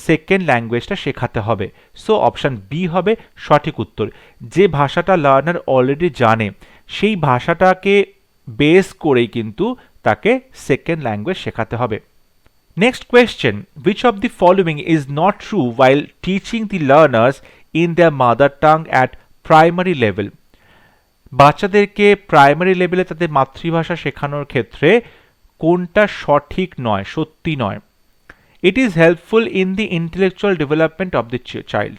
সেকেন্ড ল্যাঙ্গুয়েজটা শেখাতে হবে। সো অপশন বি হবে সঠিক উত্তর, যে ভাষাটা লার্নার অলরেডি জানে সেই ভাষাটাকে বেস করেই কিন্তু তাকে সেকেন্ড ল্যাঙ্গুয়েজ শেখাতে হবে। Next question, which of the following is not true while teaching the learners in their mother tongue at primary level? বাচ্চাদেরকে প্রাইমারি লেভেলে তাদের মাতৃভাষা শেখানোর ক্ষেত্রে কোনটা সঠিক নয়, সত্যি নয়? It is helpful in the intellectual development of the child.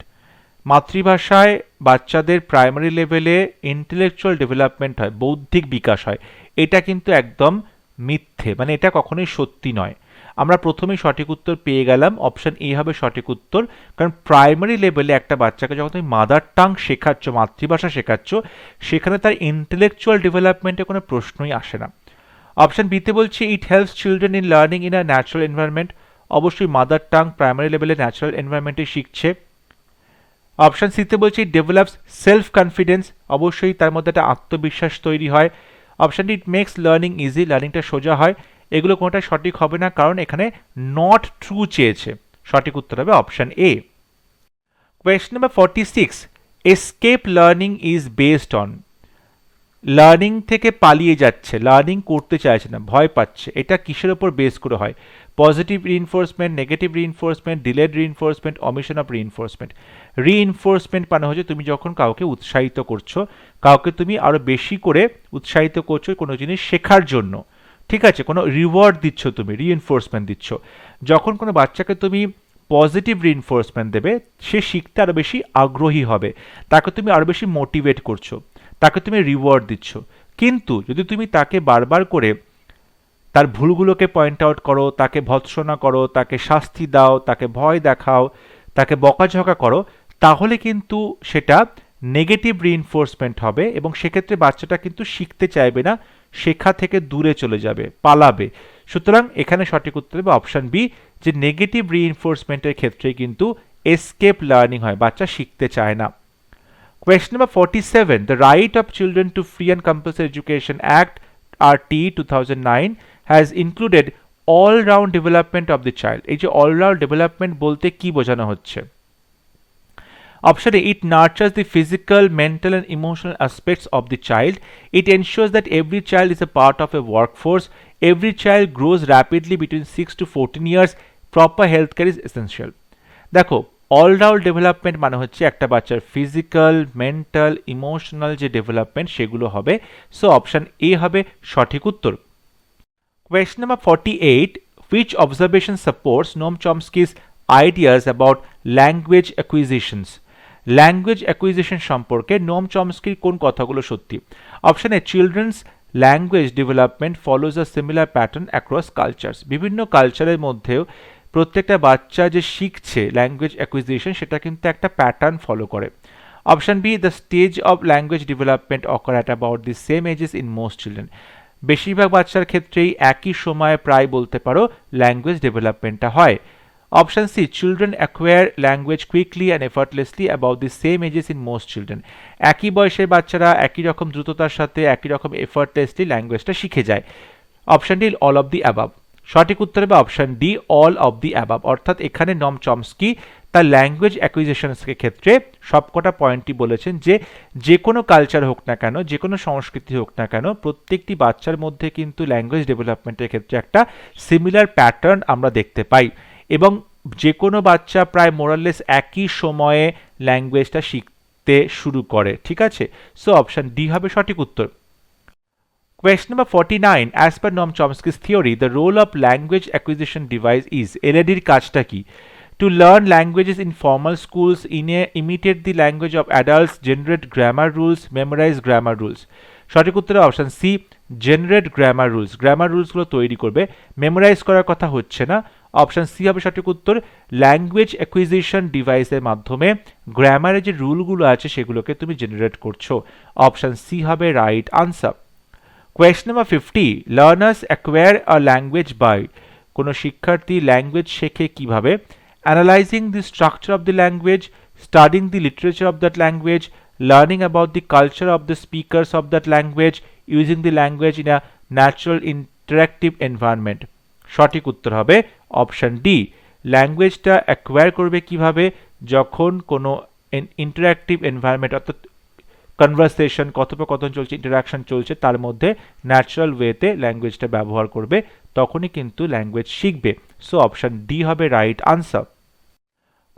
মাতৃভাষায় বাচ্চাদের প্রাইমারি লেভেলে ইন্টেলেকচুয়াল ডেভেলপমেন্ট হয়, বৌদ্ধিক বিকাশ হয়, এটা কিন্তু একদম মিথ্যে, মানে এটা কখনোই সত্যি নয়। আমরা প্রথমেই সঠিক উত্তর পেয়ে গেলাম, অপশন এ হবে সঠিক উত্তর, কারণ প্রাইমারি লেভেলে একটা বাচ্চাকে যখন তুমি মাদার টাং শেখাচ্ছ, মাতৃভাষা শেখাচ্ছ, সেখানে তার ইন্টেলেকচুয়াল ডেভেলপমেন্টে কোনো প্রশ্নই আসে না। অপশন বিতে বলছে it helps children in learning in a natural environment, অবশ্যই মাদার টাং প্রাইমারি লেভেলে ন্যাচারাল এনভায়রনমেন্টে শিখছে। অপশন সিতে বলছে ইট ডেভেলপস সেলফ কনফিডেন্স, অবশ্যই তার মধ্যে একটা আত্মবিশ্বাস তৈরি হয়। Option D, it makes learning easy, লার্নিংটা সোজা হয়। এগুলো কোনোটাই সঠিক হবে না, কারণ এখানে নট ট্রু চেয়েছে। সঠিক উত্তর হবে option A. Question number 46, escape learning is based on, learning থেকে পালিয়ে যাচ্ছে, লার্নিং করতে চাইছে না, ভয় পাচ্ছে, এটা কিসের ওপর বেস করে হয়? Positive reinforcement, negative reinforcement, delayed reinforcement, omission of reinforcement. Reinforcement মানে হচ্ছে তুমি যখন কাউকে উৎসাহিত করছো, কাউকে তুমি আরো বেশি করে উৎসাহিত করছো কোনো জিনিস শেখার জন্য, ঠিক আছে, কোনো রিওয়ার্ড দিচ্ছ, তুমি রিইনফোর্সমেন্ট দিচ্ছ। যখন কোনো বাচ্চাকে তুমি পজিটিভ রিইনফোর্সমেন্ট দেবে, সে শিখতে আরো বেশি আগ্রহী হবে, তাকে তুমি আরো বেশি মোটিভেট করছো, তাকে তুমি রিওয়ার্ড দিচ্ছ। কিন্তু যদি তুমি তাকে বারবার করে তার ভুলগুলোকে পয়েন্ট আউট করো, তাকে ভৎসনা করো, তাকে শাস্তি দাও, তাকে ভয় দেখাও, তাকে বকাঝকা করো, তাহলে কিন্তু সেটা নেগেটিভ রিইনফোর্সমেন্ট হবে এবং সেক্ষেত্রে বাচ্চাটা কিন্তু শিখতে চাইবে না, শেখা থেকে দূরে চলে যাবে, পালাবে। সুতরাং এখানে সঠিক উত্তর হবে অপশন বি, যে নেগেটিভ রিইনফোর্সমেন্টের ক্ষেত্রে কিন্তু এসকেপ লার্নিং হয়, বাচ্চা শিখতে চায় না। Question number 47. The Right of Children to Free and Compulsory Education Act RT 2009 has included all-round development of the child. এই যে all-round development বলতে কি বোঝানো হচ্ছে? Option A, it nurtures the physical, mental and emotional aspects of the child. It ensures that every child is a part of a workforce. Every child grows rapidly between 6 to 14 years. Proper healthcare is essential. দেখো, all-round development মানে হচ্ছে একটা বাচ্চার physical, mental, emotional যে development সেগুলো হবে। So option A হবে সঠিক উত্তর। Question number 48. Which observation supports Noam Chomsky's ideas about language acquisitions? Language acquisition সম্পর্কে নোম চমস্কির কোন কথাগুলো সত্যি? অপশন এ, চিলড্রেন্স ল্যাঙ্গুয়েজ ডেভেলপমেন্ট ফলোজ আ সিমিলার প্যাটার্ন অ্যাক্রস কালচার্স। বিভিন্ন কালচারের মধ্যেও প্রত্যেকটা বাচ্চা যে শিখছে ল্যাঙ্গুয়েজ অ্যাকুইজিশন, সেটা কিন্তু একটা প্যাটার্ন ফলো করে। Option B, the stage of language development occur at about the same ages in most children. বেশিরভাগ বাচ্চার ক্ষেত্রেই একই সময়ে প্রায় বলতে পারো ল্যাঙ্গুয়েজ ডেভেলপমেন্টটা হয়। Option C, children acquire language quickly and effortlessly about the same ages in most children. একই বয়সের বাচ্চারা একই রকম দ্রুততার সাথে একই রকম এফার্টলেসলি ল্যাঙ্গুয়েজটা শিখে যায়। Option D, all of the above. সঠিক উত্তর হবে option D, all of the above. অর্থাৎ এখানে নম চমস্কি তার ল্যাঙ্গুয়েজ অ্যাকুইজিশনসের ক্ষেত্রে সবকটা পয়েন্টই বলেছেন যে যে কোনো কালচার হোক না কেন, যে কোনো সংস্কৃতি হোক না কেন, প্রত্যেকটি বাচ্চার মধ্যে কিন্তু ল্যাঙ্গুয়েজ ডেভেলপমেন্টের ক্ষেত্রে একটা সিমিলার প্যাটার্ন আমরা দেখতে পাই এবং যে কোনো বাচ্চা প্রায় মোরাললেস একই সময়ে ল্যাঙ্গুয়েজটা শিখতে শুরু করে, ঠিক আছে। সো অপশন ডি হবে সঠিক উত্তর। Question number 49. As per Noam Chomsky's theory, the role of language acquisition device is LAD এর কাজটা কি? To learn languages in formal schools, imitate the language of adults, generate grammar rules, memorize grammar rules. সঠিক উত্তর option C, generate grammar rules. Grammar রুলসগুলো তৈরি করবে, memorise করার কথা হচ্ছে না। অপশন সি হবে সঠিক উত্তর, ল্যাঙ্গুয়েজ অ্যাকুইজিশন ডিভাইসের মাধ্যমে গ্রামারের যে রুলগুলো আছে সেগুলোকে তুমি জেনারেট করছো। অপশন সি হবে right answer. Question number 50. Learners acquire a language by কোনো শিক্ষার্থী ল্যাঙ্গুয়েজ শেখে কিভাবে? Analyzing the structure of the language, studying the literature of that language, learning about the culture of the speakers of that language, using the language in a natural interactive environment. সঠিক উত্তর হবে option D, ল্যাঙ্গুয়েজটা acquire করবে কিভাবে? যখন কোনো interactive environment অর্থাৎ conversation, কথোপকথন চলছে, ইন্টারাকশন চলছে, তার মধ্যে ন্যাচারাল ওয়েতে ল্যাঙ্গুয়েজটা ব্যবহার করবে, তখনই কিন্তু ল্যাঙ্গুয়েজ শিখবে। সো অপশন ডি হবে right answer.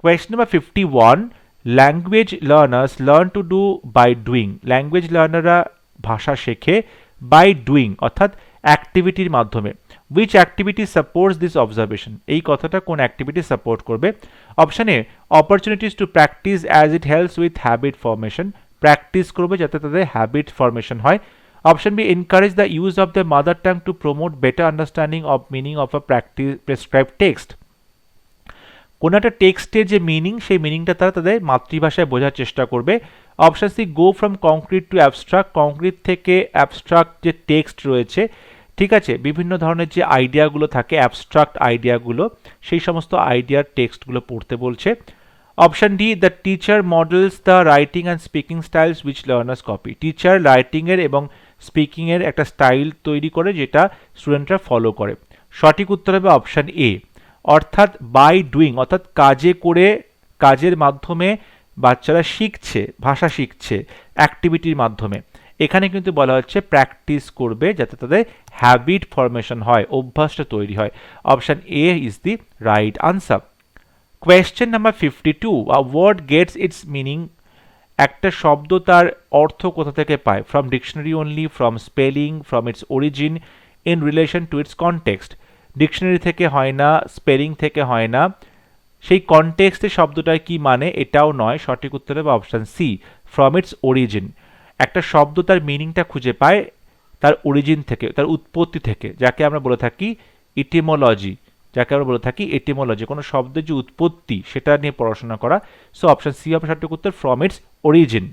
Question number 51. Language learners learn to do by doing. Language লার্নাররা ভাষা শেখে বাই ডুইং অর্থাৎ অ্যাক্টিভিটির মাধ্যমে। Which activity supports this observation? এই কথাটা কোন অ্যাক্টিভিটি সাপোর্ট করবে? Option A, opportunities to practise as it helps with habit formation. Practice করবে যাতে তাদের হ্যাবিট ফর্মেশন হয়। Option B, encourage the use of the mother tongue to promote better understanding of meaning of a prescribe text. কোনো একটা টেক্সটের যে meaning, সেই মিনিংটা তারা তাদের মাতৃভাষায় বোঝার চেষ্টা করবে। Option C, go from concrete to abstract. Concrete থেকে অ্যাবস্ট্রাক্ট যে টেক্সট রয়েছে, ঠিক আছে, বিভিন্ন ধরনের যে আইডিয়াগুলো থাকে, অ্যাবস্ট্রাক্ট আইডিয়াগুলো, সেই সমস্ত আইডিয়ার টেক্সটগুলো পড়তে বলছে। Option D, the teacher models the writing and speaking styles which learners copy. Teacher রাইটিংয়ের এবং স্পিকিংয়ের একটা স্টাইল তৈরি করে যেটা স্টুডেন্টরা ফলো করে। সঠিক উত্তর হবে অপশন এ, অর্থাৎ বাই ডুইং অর্থাৎ কাজে করে, কাজের মাধ্যমে বাচ্চারা শিখছে, ভাষা শিখছে অ্যাক্টিভিটির মাধ্যমে। এখানে কিন্তু বলা হচ্ছে প্র্যাকটিস করবে যাতে তাদের হ্যাবিট ফরমেশন হয়, অভ্যাসটা তৈরি হয়। Option A is the right answer. Question number 52, a word gets its meaning, একটা শব্দ তার অর্থ কোথা থেকে পায়? From dictionary only, from spelling, from its origin, in relation to its context. Dictionary থেকে হয় না, স্পেলিং থেকে হয় না, সেই কনটেক্সটে শব্দটার কি মানে এটাও নয়। সঠিক উত্তর হবে option C, from its origin. একটা শব্দ তার মিনিংটা খুঁজে পায় তার অরিজিন থেকে, তার উৎপত্তি থেকে, যাকে আমরা বলে থাকি ইটিমোলজি, কোনো শব্দের যে উৎপত্তি সেটা নিয়ে পড়াশোনা করা। সো অপশন সি হবে সঠিক উত্তর, from its origin.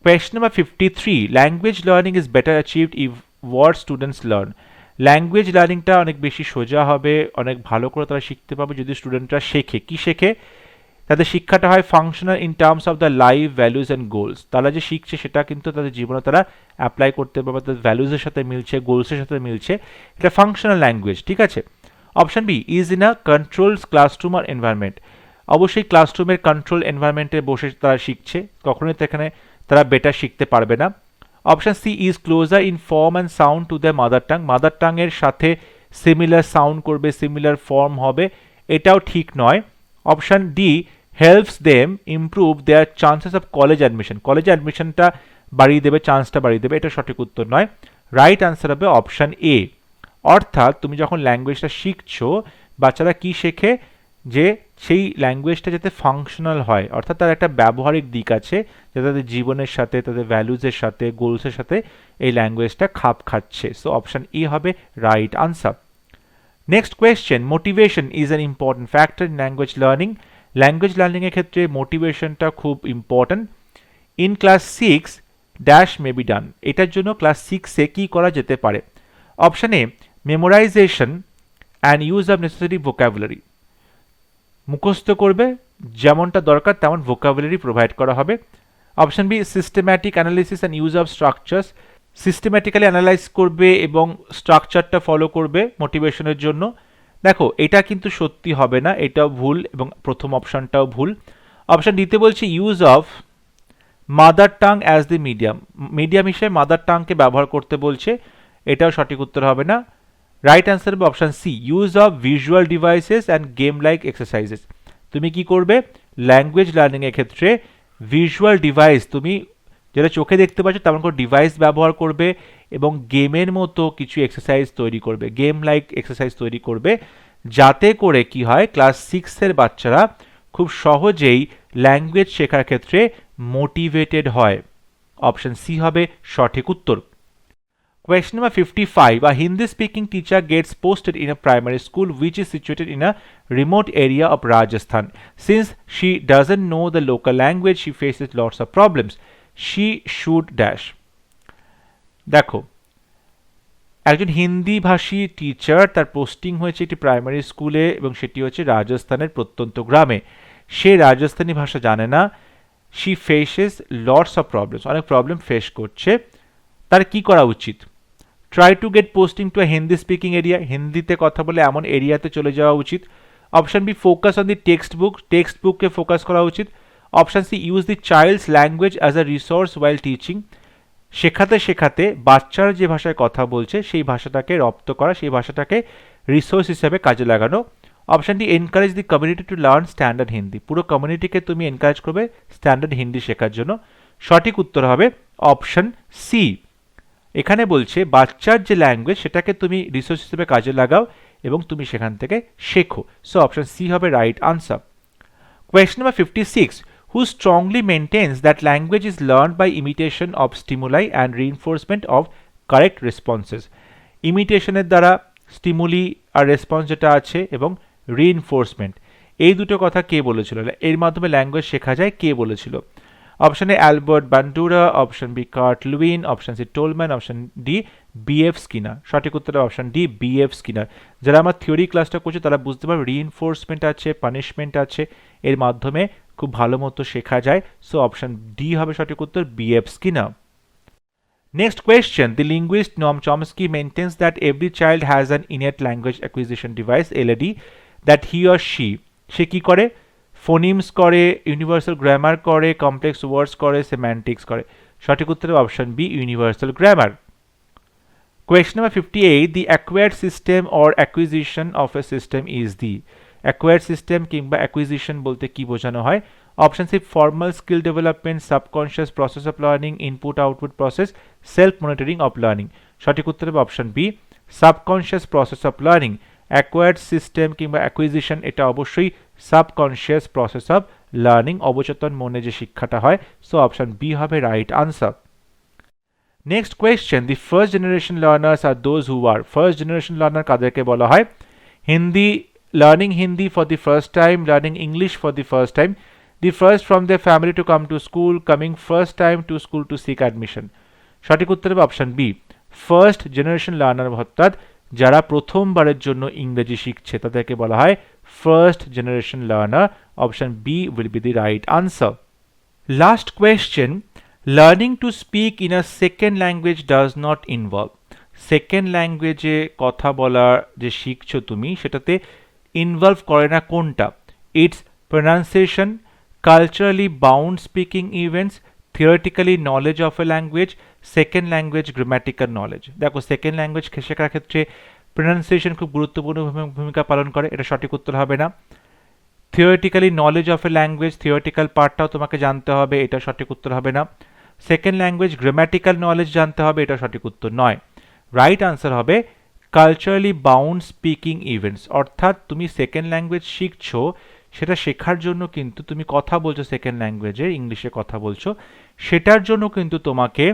Question number 53, language learning is better achieved if word students learn. Language লার্নিংটা অনেক বেশি সোজা হবে, অনেক ভালো করে তারা শিখতে পারবে যদি স্টুডেন্টরা শেখে। কি শেখে? তাদের শিক্ষাটা হয় functional in terms of the life values and goals. তারা যে শিখছে সেটা কিন্তু তাদের জীবনে তারা অ্যাপ্লাই করতে পারবে, তাদের ভ্যালুজের সাথে মিলছে, গোলসের সাথে মিলছে, এটা ফাংশনাল ল্যাঙ্গুয়েজ। ঠিক আছে। Option B, is in a controlled classroom or environment. অবশ্যই ক্লাসরুমের কন্ট্রোল এনভায়রনমেন্টে বসে তারা শিখছে, কখনোই এখানে তারা বেটার শিখতে পারবে না। Option C, is closer in form and sound to the mother tongue. Mother টাংয়ের সাথে সিমিলার সাউন্ড করবে, সিমিলার ফর্ম হবে, এটাও ঠিক নয়। Option D, helps them improve their chances of college admission. College অ্যাডমিশনটা বাড়িয়ে দেবে, চান্সটা বাড়িয়ে দেবে, এটা সঠিক উত্তর নয়। রাইট আনসার হবে অপশন এ। অর্থাৎ তুমি যখন ল্যাঙ্গুয়েজটা শিখছো, বাচ্চারা কি শেখে? যে সেই ল্যাঙ্গুয়েজটা যাতে ফাংশনাল হয়, অর্থাৎ তার একটা ব্যবহারিক দিক আছে, যাতে তাদের জীবনের সাথে, তাদের ভ্যালুজের সাথে, গোলসের সাথে এই ল্যাঙ্গুয়েজটা খাপ খাচ্ছে। সো অপশন ই হবে right answer. Next question, motivation is an important factor in language learning. Language লার্নিংয়ের ক্ষেত্রে মোটিভেশনটা খুব important. In class 6 dash may be done. এটার জন্য ক্লাস 6-এ কী করা যেতে পারে? Option A, memorization and use of necessary vocabulary. মুখস্থ করবে, যেমনটা দরকার তেমন ভোকাবুলারি প্রোভাইড করা হবে। Option B, systematic analysis and use of structures. Systematically analyse করবে এবং স্ট্রাকচারটা ফলো করবে মোটিভেশনের জন্য। দেখো, এটা কিন্তু সত্যি হবে না, এটাও ভুল, এবং প্রথম অপশনটাও ভুল। অপশন ডিতে বলছে use of mother tongue as the medium. Medium হিসেবে মাদার টাংকে ব্যবহার করতে বলছে, এটাও সঠিক উত্তর হবে না। রাইট অ্যান্সার হবে option C, use of visual devices and game like exercises. তুমি কি করবে? ল্যাঙ্গুয়েজ লার্নিংয়ের ক্ষেত্রে ভিজুয়াল ডিভাইস, তুমি যেটা চোখে দেখতে পাচ্ছ তেমন করে ডিভাইস ব্যবহার করবে এবং গেমের মতো কিছু এক্সারসাইজ তৈরি করবে, গেম লাইক এক্সারসাইজ তৈরি করবে, যাতে করে কি হয়, ক্লাস 6-এর বাচ্চারা খুব সহজেই ল্যাঙ্গুয়েজ শেখার ক্ষেত্রে মোটিভেটেড হয়। অপশন সি হবে সঠিক উত্তর। Question number 55. A Hindi speaking teacher gets posted in a primary school which is situated in a remote area of Rajasthan. Since she doesn't know the local language, she faces lots of problems. She should dash. দেখো, একজন হিন্দি ভাষী teacher, তার posting হয়েছে একটি primary স্কুলে এবং সেটি হচ্ছে রাজস্থানের প্রত্যন্ত গ্রামে। সে রাজস্থানী ভাষা জানে না। She faces lots of problems, অনেক প্রবলেম ফেস করছে। তার কি করা উচিত? Try to get posting to a Hindi speaking area, হিন্দিতে কথা বলে এমন এরিয়াতে চলে যাওয়া উচিত। Option B, focus on the text book, text বুককে ফোকাস করা উচিত। Option C, use the child's language as a resource while teaching, শেখাতে শেখাতে বাচ্চারা যে ভাষায় কথা বলছে সেই ভাষাটাকে রপ্ত করা, সেই ভাষাটাকে রিসোর্স হিসেবে কাজে লাগানো। Option D, encourage the community to learn standard Hindi, পুরো কমিউনিটিকে তুমি এনকারেজ করবে স্ট্যান্ডার্ড হিন্দি শেখার জন্য। সঠিক উত্তর হবে অপশন সি। এখানে বলছে বাচ্চার যে ল্যাঙ্গুয়েজ সেটাকে তুমি রিসোর্স হিসেবে কাজে লাগাও এবং তুমি সেখান থেকে শেখো। সো অপশন সি হবে right answer. Question number 56, who strongly maintains that language is learned by imitation of stimuli and reinforcement of correct responses. ইমিটেশনের দ্বারা স্টিমুলি আর রেসপন্স যেটা আছে এবং রিইনফোর্সমেন্ট, এই দুটো কথা কে বলেছিল? এর মাধ্যমে ল্যাঙ্গুয়েজ শেখা যায়, কে বলেছিল? Option A, Albert Bandura. Option B, Kurt Lewin. Option C, Tolman. Option D, B F Skinner. সঠিক উত্তর অপশন ডি, বিএফ স্কিনার। যারা আমার থিওরি ক্লাসটা করছে তারা বুঝতে পারবে রিইনফোর্সমেন্ট আছে, পানিশমেন্ট আছে, এর মাধ্যমে খুব ভালো মতো শেখা যায়। সো অপশন ডি হবে সঠিক উত্তর, BF Skinner. Next question, the linguist Noam Chomsky maintains that every child has an innate language acquisition device, LAD, that he or she, সে কি করে? ফোনিমস করে, ইউনিভার্সাল গ্রামার করে, কমপ্লেক্স ওয়ার্ডস করে, semantics করে। সঠিক উত্তর হবে option B universal grammar. Question number 58, the acquired system or acquisition of a system is the acquired system কিংবা acquisition বলতে কি বোঝানো হয়? Option C formal skill development, subconscious process of learning, input output process, self monitoring of learning. সঠিক উত্তর হবে option B subconscious process of learning. Acquired system কিংবা acquisition এটা অবশ্যই সাবকনশিয়াস প্রসেস অফ লার্নিং, অবচেতন মনে যে শিক্ষাটা হয়। সো অপশন বি হবে right answer. Next question, the first generation learners are those who are, first generation learner কাদেরকে বলা হয়? Hindi, learning Hindi for the first time, learning English for the first time, the first from the family to come to school, coming first time to school to seek admission. সঠিক উত্তর হবে option B first generation learner, অর্থাৎ যারা প্রথমবারের জন্য ইংরেজি শিখছে তাদেরকে বলা হয় first generation learner. Option B will be the right answer. Last question, learning to speak in a second language does not involve, second ল্যাঙ্গুয়েজে কথা বলার যে শিখছো তুমি সেটাতে ইনভলভ করে না কোনটা? It's pronunciation, culturally bound speaking events, theoretically knowledge of a language, second language grammatical knowledge. দেখো সেকেন্ড ল্যাঙ্গুয়েজ শেখার ক্ষেত্রে প্রনাউন্সিয়েশন খুব গুরুত্বপূর্ণ ভূমিকা পালন করে, এটা সঠিক উত্তর হবে না। Theoretically knowledge of a language, theoretical পার্টটাও তোমাকে জানতে হবে, এটা সঠিক উত্তর হবে না। সেকেন্ড ল্যাঙ্গুয়েজ গ্রামাটিক্যাল নলেজ জানতে হবে, এটা সঠিক উত্তর নয়। রাইট আনসার হবে কালচারালি বাউন্ড স্পিকিং ইভেন্টস, অর্থাৎ তুমি সেকেন্ড ল্যাঙ্গুয়েজ শিখছো, সেটা শেখার জন্য কিন্তু তুমি কথা বলছো সেকেন্ড ল্যাঙ্গুয়েজে, ইংলিশে কথা বলছো, সেটার জন্য কিন্তু তোমাকে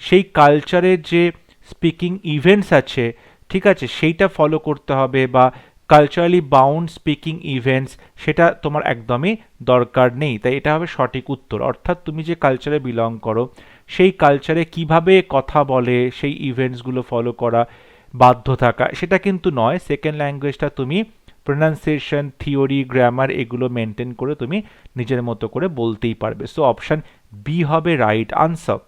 সেই কালচারের যে স্পিকিং ইভেন্টস আছে, ঠিক আছে, সেইটা ফলো করতে হবে, বা কালচারালি বাউন্ড স্পিকিং ইভেন্টস সেটা তোমার একদমই দরকার নেই। তাই এটা হবে সঠিক উত্তর, অর্থাৎ তুমি যে কালচারে বিলং করো সেই কালচারে কিভাবে কথা বলে সেই ইভেন্টসগুলো ফলো করা বাধ্য থাকা, সেটা কিন্তু নয়। সেকেন্ড ল্যাঙ্গুয়েজটা তুমি প্রনাউন্সিয়েশন, থিওরি, গ্রামার এগুলো মেনটেন করে তুমি নিজের মতো করে বলতেই পারবে। সো অপশন বি হবে রাইট আনসার।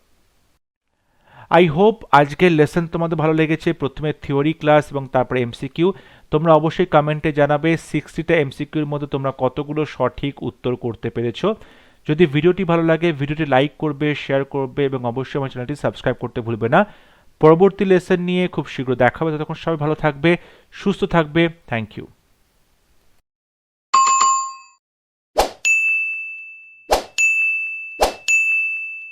আই হোপ আজকের লেসন তোমাদের ভালো লেগেছে। প্রথমে থিওরি ক্লাস এবং তারপরে এমসিকিউ। তোমরা অবশ্যই কমেন্টে জানাবে 60টা এমসিকিউর মধ্যে তোমরা কতগুলো সঠিক উত্তর করতে পেরেছো। যদি ভিডিওটি ভালো লাগে ভিডিওটি লাইক করবে, শেয়ার করবে এবং অবশ্যই আমার চ্যানেলটি সাবস্ক্রাইব করতে ভুলবে না। পরবর্তী লেসন নিয়ে খুব শীঘ্র দেখা হবে, ততক্ষণ সবাই ভালো থাকবে, সুস্থ থাকবে। Thank you.